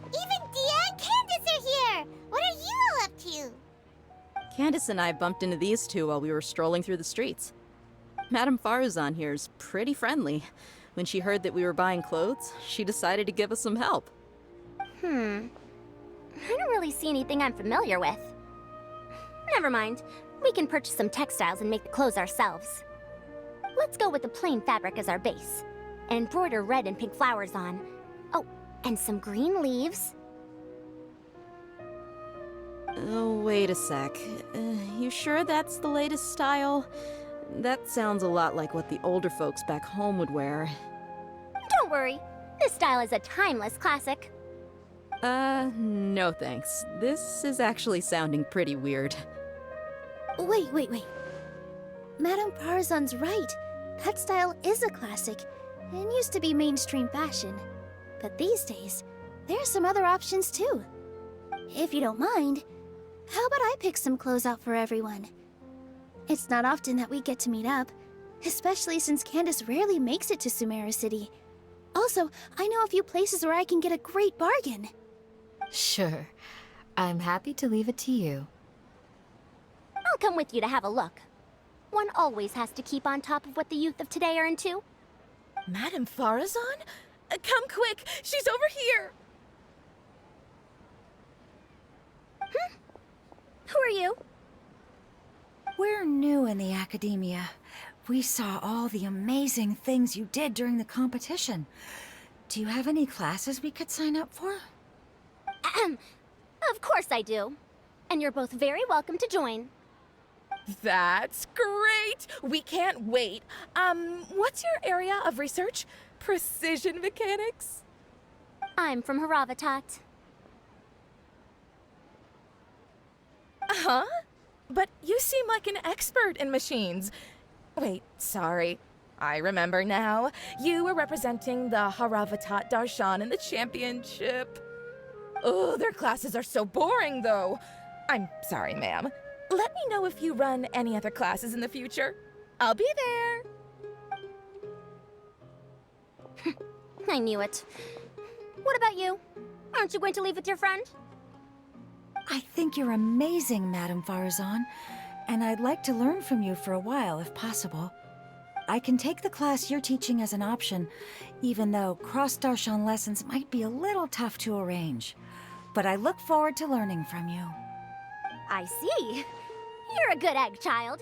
Even Dia and Candace are here! What are you all up to? Candace and I bumped into these two while we were strolling through the streets. Madame Farazan here's pretty friendly. When she heard that we were buying clothes, she decided to give us some help. I don't really see anything I'm familiar with. Never mind. We can purchase some textiles and make the clothes ourselves. Let's go with the plain fabric as our base. And embroider red and pink flowers on. Oh, and some green leaves. Oh, wait a sec. You sure that's the latest style? That sounds a lot like what the older folks back home would wear. Don't worry. This style is a timeless classic. No thanks. This is actually sounding pretty weird. Wait. Madame Farazan's right. That style is a classic and used to be mainstream fashion. But these days, there's some other options too. If you don't mind, how about I pick some clothes out for everyone? It's not often that we get to meet up, especially since Candace rarely makes it to Sumeru City. Also, I know a few places where I can get a great bargain. Sure. I'm happy to leave it to you. I'll come with you to have a look. One always has to keep on top of what the youth of today are into. Madame Farazan? Come quick! She's over here! Who are you? We're new in the academia. We saw all the amazing things you did during the competition. Do you have any classes we could sign up for? Of course I do. And you're both very welcome to join. That's great! We can't wait. What's your area of research? Precision mechanics? I'm from Haravatat. Huh? But you seem like an expert in machines. Wait, sorry. I remember now. You were representing the Haravatat Darshan in the championship. Oh, their classes are so boring, though. I'm sorry, ma'am. Let me know if you run any other classes in the future. I'll be there. I knew it. What about you? Aren't you going to leave with your friend? I think you're amazing, Madame Farazan, and I'd like to learn from you for a while, if possible. I can take the class you're teaching as an option, even though cross-Darshan lessons might be a little tough to arrange. But I look forward to learning from you. I see. You're a good egg, child.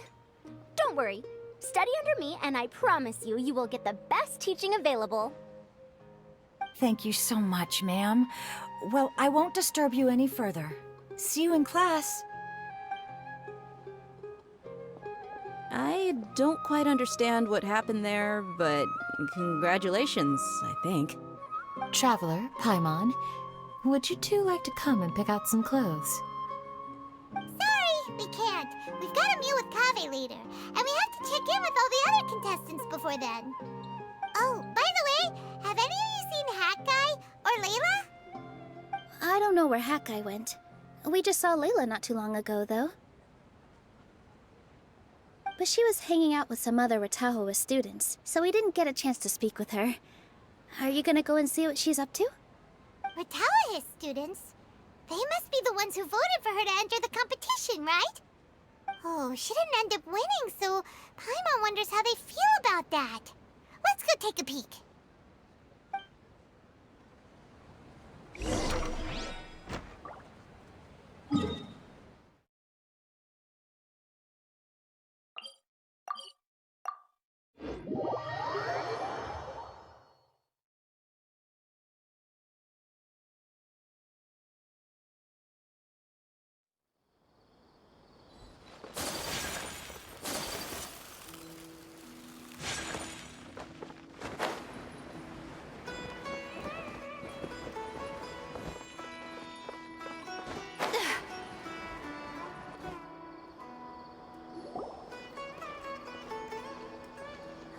Don't worry. Study under me, and I promise you, you will get the best teaching available. Thank you so much, ma'am. Well, I won't disturb you any further. See you in class. I don't quite understand what happened there, but congratulations, I think. Traveler, Paimon, would you two like to come and pick out some clothes? Sorry, we can't. We've got a meal with Kaveh later, and we have to check in with all the other contestants before then. Oh, by the way, have any of you seen Hat Guy or Layla? I don't know where Hat Guy went. We just saw Layla not too long ago, though. But she was hanging out with some other Ratahoa students, so we didn't get a chance to speak with her. Are you gonna go and see what she's up to? Ratahoa students? They must be the ones who voted for her to enter the competition, right? Oh, she didn't end up winning, so Paimon wonders how they feel about that. Let's go take a peek.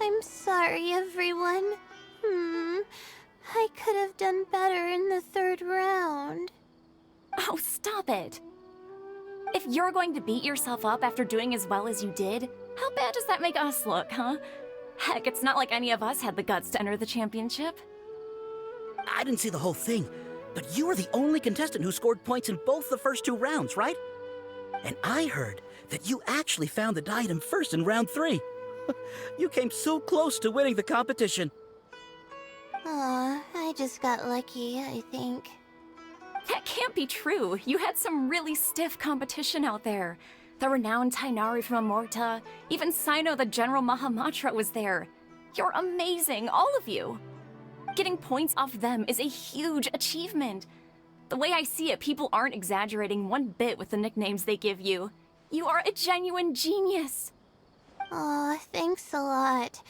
I'm sorry, everyone. I could have done better in the 3rd round. Oh, stop it. If you're going to beat yourself up after doing as well as you did, how bad does that make us look, huh? Heck, it's not like any of us had the guts to enter the championship. I didn't see the whole thing, but you were the only contestant who scored points in both the first 2 rounds, right? And I heard that you actually found the diadem first in round 3. You came so close to winning the competition. Aw, I just got lucky, I think. That can't be true. You had some really stiff competition out there. The renowned Tainari from Amorta, even Sino the General Mahamatra was there. You're amazing, all of you. Getting points off them is a huge achievement. The way I see it, people aren't exaggerating one bit with the nicknames they give you. You are a genuine genius. Aw, thanks a lot.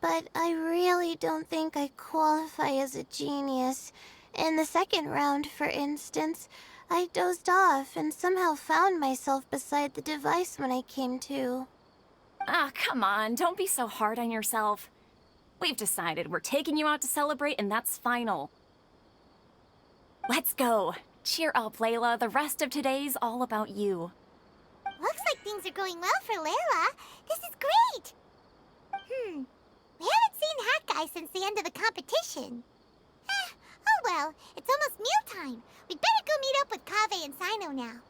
But I really don't think I qualify as a genius. In the 2nd round, for instance, I dozed off and somehow found myself beside the device when I came to. Ah, come on, don't be so hard on yourself. We've decided we're taking you out to celebrate, and that's final. Let's go. Cheer up, Layla. The rest of today's all about you. Looks like things are going well for Layla. This is great! We haven't seen Hat Guy since the end of the competition. Oh well, it's almost mealtime. We'd better go meet up with Kaveh and Sino now.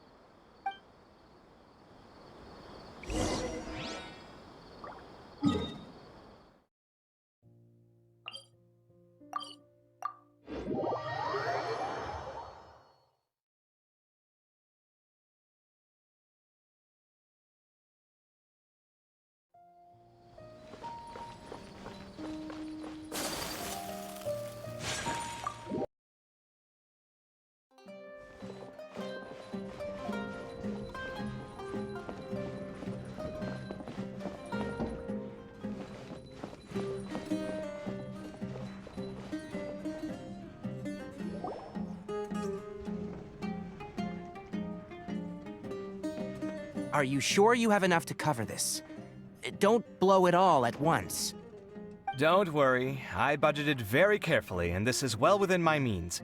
Are you sure you have enough to cover this? Don't blow it all at once. Don't worry, I budgeted very carefully, and this is well within my means.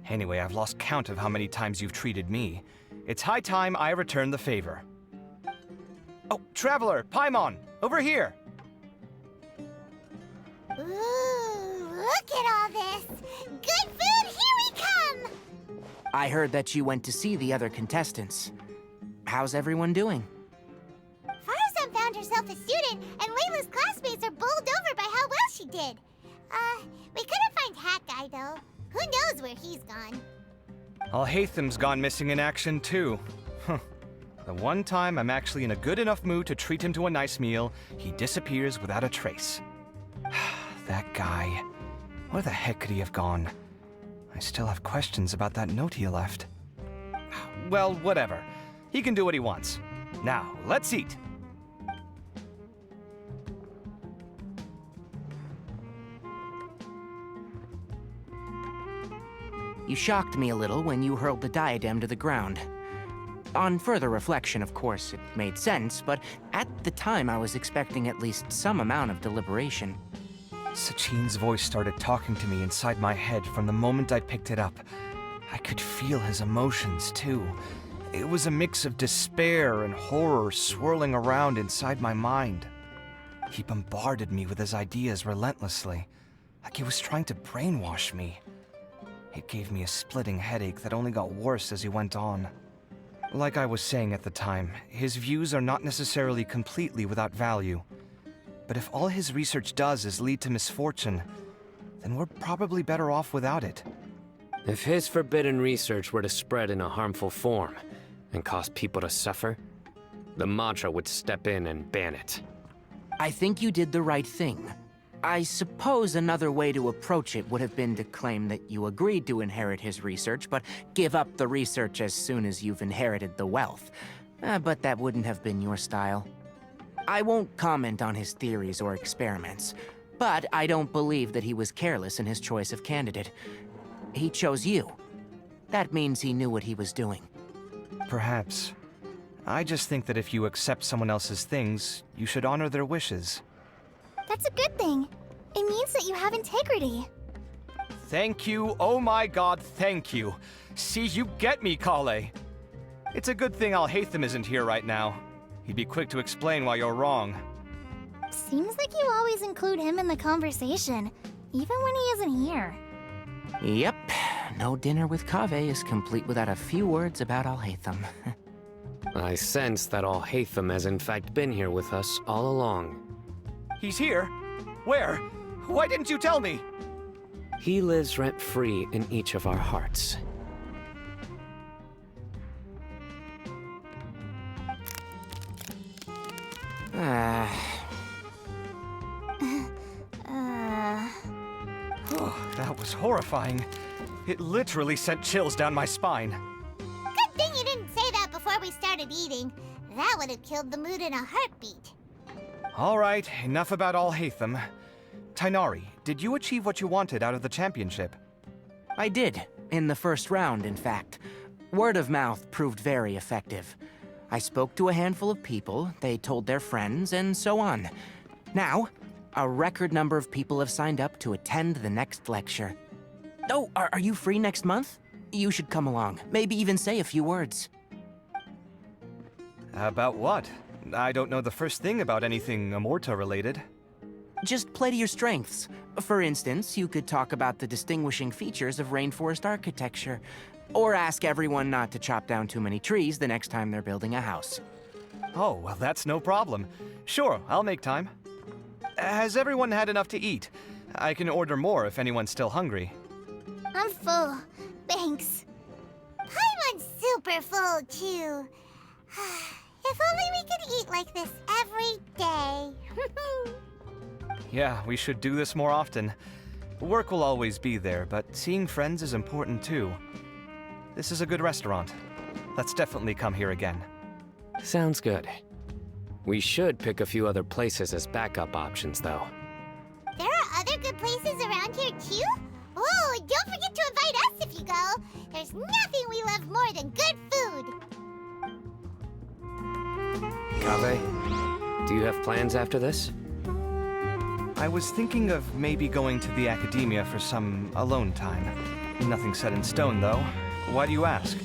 Anyway, I've lost count of how many times you've treated me. It's high time I return the favor. Oh, Traveler, Paimon, over here! Ooh, look at all this! Good food, here we come! I heard that you went to see the other contestants. How's everyone doing? Farazan found herself a student, and Layla's classmates are bowled over by how well she did. We couldn't find Hat Guy, though. Who knows where he's gone? Alhaitham's gone missing in action, too. The one time I'm actually in a good enough mood to treat him to a nice meal, he disappears without a trace. That guy. Where the heck could he have gone? I still have questions about that note he left. Well, whatever. He can do what he wants. Now, let's eat. You shocked me a little when you hurled the diadem to the ground. On further reflection, of course, it made sense, but at the time I was expecting at least some amount of deliberation. Sachin's voice started talking to me inside my head from the moment I picked it up. I could feel his emotions, too. It was a mix of despair and horror swirling around inside my mind. He bombarded me with his ideas relentlessly, like he was trying to brainwash me. It gave me a splitting headache that only got worse as he went on. Like I was saying at the time, his views are not necessarily completely without value. But if all his research does is lead to misfortune, then we're probably better off without it. If his forbidden research were to spread in a harmful form and cause people to suffer, the Madra would step in and ban it. I think you did the right thing. I suppose another way to approach it would have been to claim that you agreed to inherit his research, but give up the research as soon as you've inherited the wealth. But that wouldn't have been your style. I won't comment on his theories or experiments, but I don't believe that he was careless in his choice of candidate. He chose you. That means he knew what he was doing. Perhaps. I just think that if you accept someone else's things, you should honor their wishes. That's a good thing. It means that you have integrity. Thank you, oh my god, thank you. See, you get me, Kale. It's a good thing Alhaitham isn't here right now. He'd be quick to explain why you're wrong. Seems like you always include him in the conversation, even when he isn't here. Yep, no dinner with Kave is complete without a few words about Alhaitham. I sense that Alhaitham has in fact been here with us all along. He's here? Where? Why didn't you tell me? He lives rent-free in each of our hearts. Oh, that was horrifying. It literally sent chills down my spine. Good thing you didn't say that before we started eating. That would have killed the mood in a heartbeat. All right, enough about Alhaitham. Tighnari, did you achieve what you wanted out of the championship? I did, in the first round, in fact. Word of mouth proved very effective. I spoke to a handful of people, they told their friends, and so on. Now, a record number of people have signed up to attend the next lecture. Oh, are you free next month? You should come along, maybe even say a few words. About what? I don't know the first thing about anything Amorta-related. Just play to your strengths. For instance, you could talk about the distinguishing features of rainforest architecture, or ask everyone not to chop down too many trees the next time they're building a house. Oh, well, that's no problem. Sure, I'll make time. Has everyone had enough to eat? I can order more if anyone's still hungry. I'm full. Thanks. Paimon's super full, too. If only we could eat like this every day. Yeah, we should do this more often. Work will always be there, but seeing friends is important too. This is a good restaurant. Let's definitely come here again. Sounds good. We should pick a few other places as backup options, though. There are other good places around here, too? Oh, and don't forget to invite us if you go. There's nothing we love more than good food. Kave, do you have plans after this? I was thinking of maybe going to the academia for some alone time. Nothing set in stone, though. Why do you ask?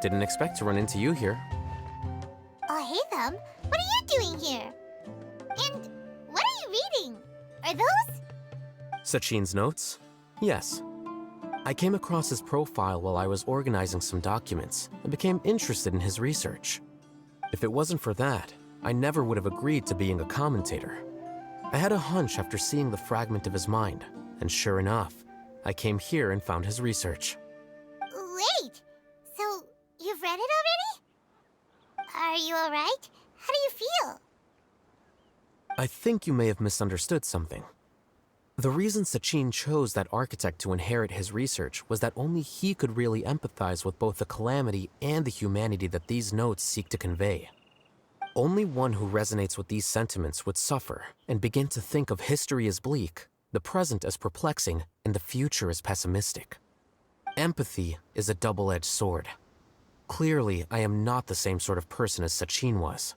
Didn't expect to run into you here. Oh, hey, them. What are you doing here? And what are you reading? Are those? Sachin's notes? Yes. I came across his profile while I was organizing some documents and became interested in his research. If it wasn't for that, I never would have agreed to being a commentator. I had a hunch after seeing the fragment of his mind, and sure enough, I came here and found his research. Wait! So, you've read it already? Are you alright? How do you feel? I think you may have misunderstood something. The reason Sachin chose that architect to inherit his research was that only he could really empathize with both the calamity and the humanity that these notes seek to convey. Only one who resonates with these sentiments would suffer and begin to think of history as bleak, the present as perplexing, and the future as pessimistic. Empathy is a double-edged sword. Clearly, I am not the same sort of person as Sachin was.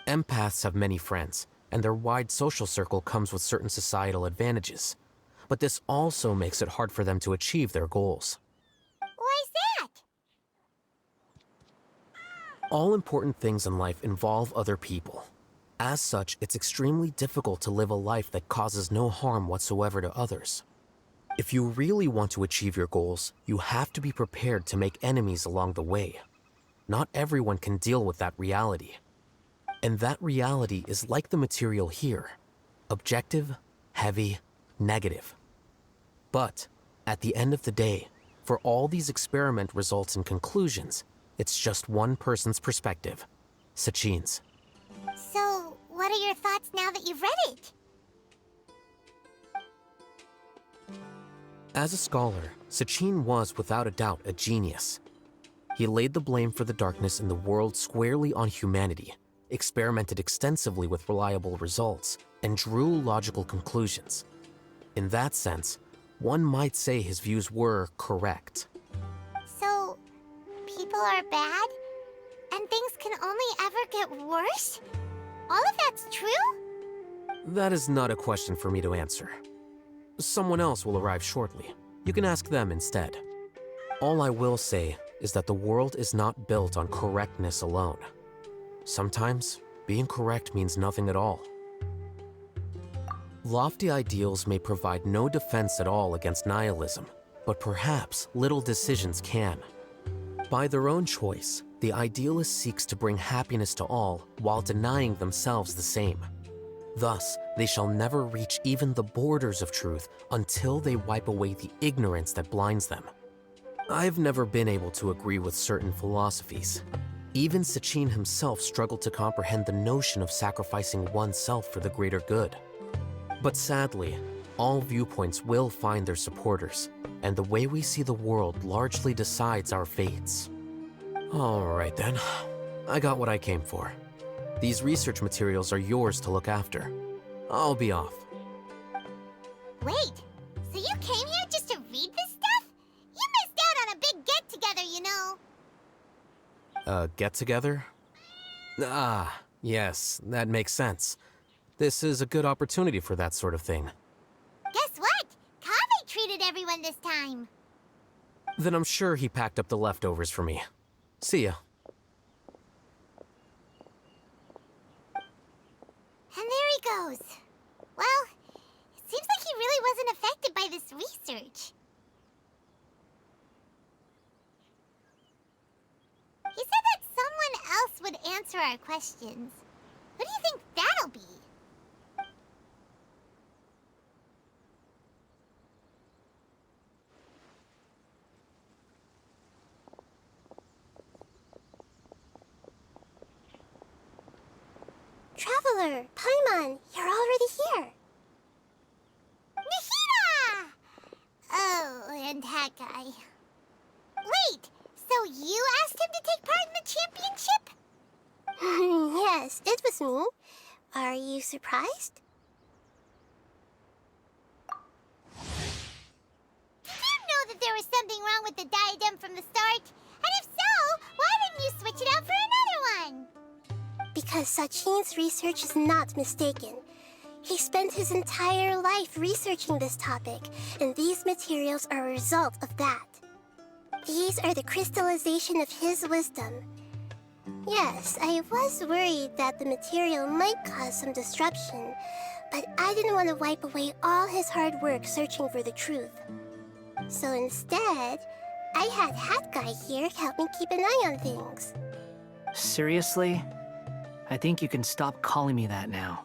Empaths have many friends, and their wide social circle comes with certain societal advantages. But this also makes it hard for them to achieve their goals. Why's that? All important things in life involve other people. As such, it's extremely difficult to live a life that causes no harm whatsoever to others. If you really want to achieve your goals, you have to be prepared to make enemies along the way. Not everyone can deal with that reality. And that reality is like the material here. Objective, heavy, negative. But, at the end of the day, for all these experiment results and conclusions, it's just one person's perspective. Sachin's. So, what are your thoughts now that you've read it? As a scholar, Sachin was without a doubt a genius. He laid the blame for the darkness in the world squarely on humanity, experimented extensively with reliable results, and drew logical conclusions. In that sense, one might say his views were correct. So, people are bad? And things can only ever get worse? All of that's true? That is not a question for me to answer. Someone else will arrive shortly. You can ask them instead. All I will say is that the world is not built on correctness alone. Sometimes, being correct means nothing at all. Lofty ideals may provide no defense at all against nihilism, but perhaps little decisions can. By their own choice, the idealist seeks to bring happiness to all while denying themselves the same. Thus, they shall never reach even the borders of truth until they wipe away the ignorance that blinds them. I've never been able to agree with certain philosophies. Even Sachin himself struggled to comprehend the notion of sacrificing oneself for the greater good. But sadly, all viewpoints will find their supporters, and the way we see the world largely decides our fates. Alright then, I got what I came for. These research materials are yours to look after. I'll be off. Wait, so you came here just to read this stuff? You missed out on a big get-together, you know. Get-together? Ah, yes, that makes sense. This is a good opportunity for that sort of thing. Guess what? Kaveh treated everyone this time. Then I'm sure he packed up the leftovers for me. See ya. And there he goes. Well, it seems like he really wasn't affected by this research. He said that someone else would answer our questions. Who do you think that'll be? Traveler, Paimon, you're already here. Nahida! Oh, and that guy. Wait, so you asked him to take part in the championship? Yes, it was me. Are you surprised? Did you know that there was something wrong with the diadem from the start? And if so, why didn't you switch it out for another one? Because Sachin's research is not mistaken. He spent his entire life researching this topic, and these materials are a result of that. These are the crystallization of his wisdom. Yes, I was worried that the material might cause some disruption, but I didn't want to wipe away all his hard work searching for the truth. So instead, I had Hat Guy here help me keep an eye on things. Seriously? I think you can stop calling me that now.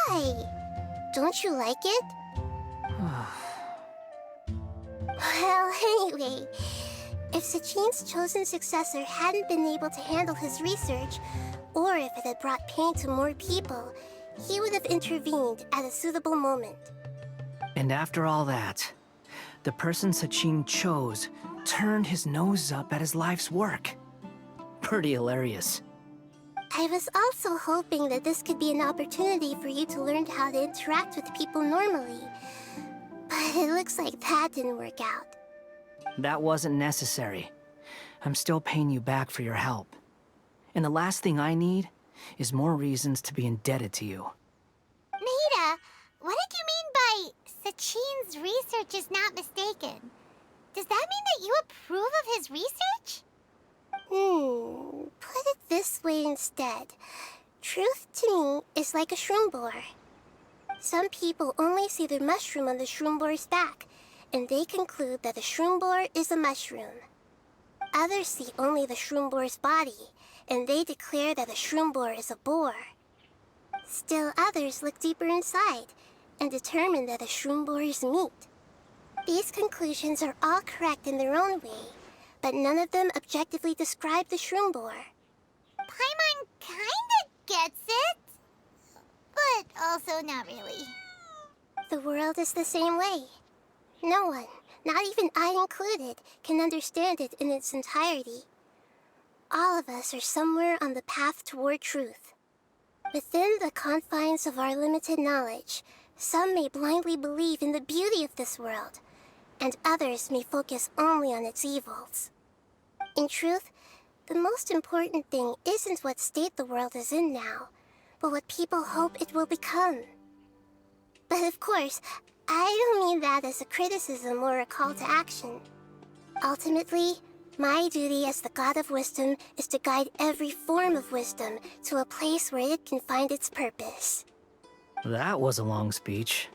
Why? Don't you like it? Well, anyway, if Sachin's chosen successor hadn't been able to handle his research, or if it had brought pain to more people, he would have intervened at a suitable moment. And after all that, the person Sachin chose turned his nose up at his life's work. Pretty hilarious. I was also hoping that this could be an opportunity for you to learn how to interact with people normally. But it looks like that didn't work out. That wasn't necessary. I'm still paying you back for your help. And the last thing I need is more reasons to be indebted to you. Nita, what did you mean by Sachin's research is not mistaken? Does that mean that you approve of his research? Put it this way instead. Truth to me is like a shroom borer. Some people only see the mushroom on the shroom borer's back, and they conclude that the shroom borer is a mushroom. Others see only the shroom borer's body, and they declare that the shroom borer is a boar. Still others look deeper inside, and determine that the shroom borer is meat. These conclusions are all correct in their own way, but none of them objectively describe the shroom borer. Paimon kinda gets it, but also not really. The world is the same way. No one, not even I included, can understand it in its entirety. All of us are somewhere on the path toward truth. Within the confines of our limited knowledge, some may blindly believe in the beauty of this world, and others may focus only on its evils. In truth, the most important thing isn't what state the world is in now, but what people hope it will become. But of course, I don't mean that as a criticism or a call to action. Ultimately, my duty as the God of Wisdom is to guide every form of wisdom to a place where it can find its purpose. That was a long speech.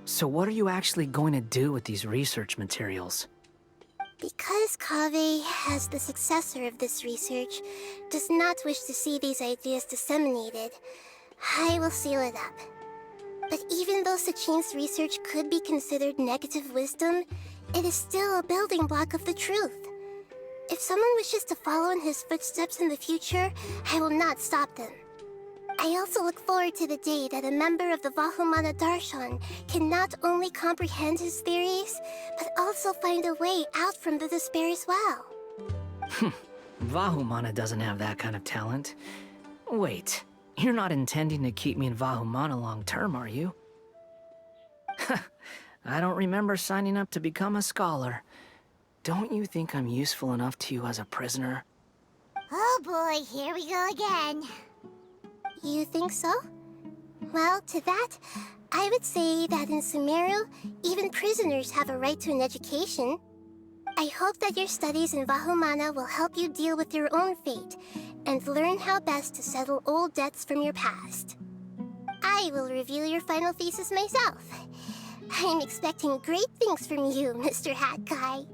So what are you actually going to do with these research materials? Because Kaveh, as the successor of this research, does not wish to see these ideas disseminated, I will seal it up. But even though Sachin's research could be considered negative wisdom, it is still a building block of the truth. If someone wishes to follow in his footsteps in the future, I will not stop them. I also look forward to the day that a member of the Vahumana Darshan can not only comprehend his theories, but also find a way out from the despair as well. Vahumana doesn't have that kind of talent. Wait, you're not intending to keep me in Vahumana long term, are you? I don't remember signing up to become a scholar. Don't you think I'm useful enough to you as a prisoner? Oh boy, here we go again. You think so? Well, to that, I would say that in Sumeru, even prisoners have a right to an education. I hope that your studies in Vahumana will help you deal with your own fate, and learn how best to settle old debts from your past. I will review your final thesis myself. I'm expecting great things from you, Mr. Hat Guy.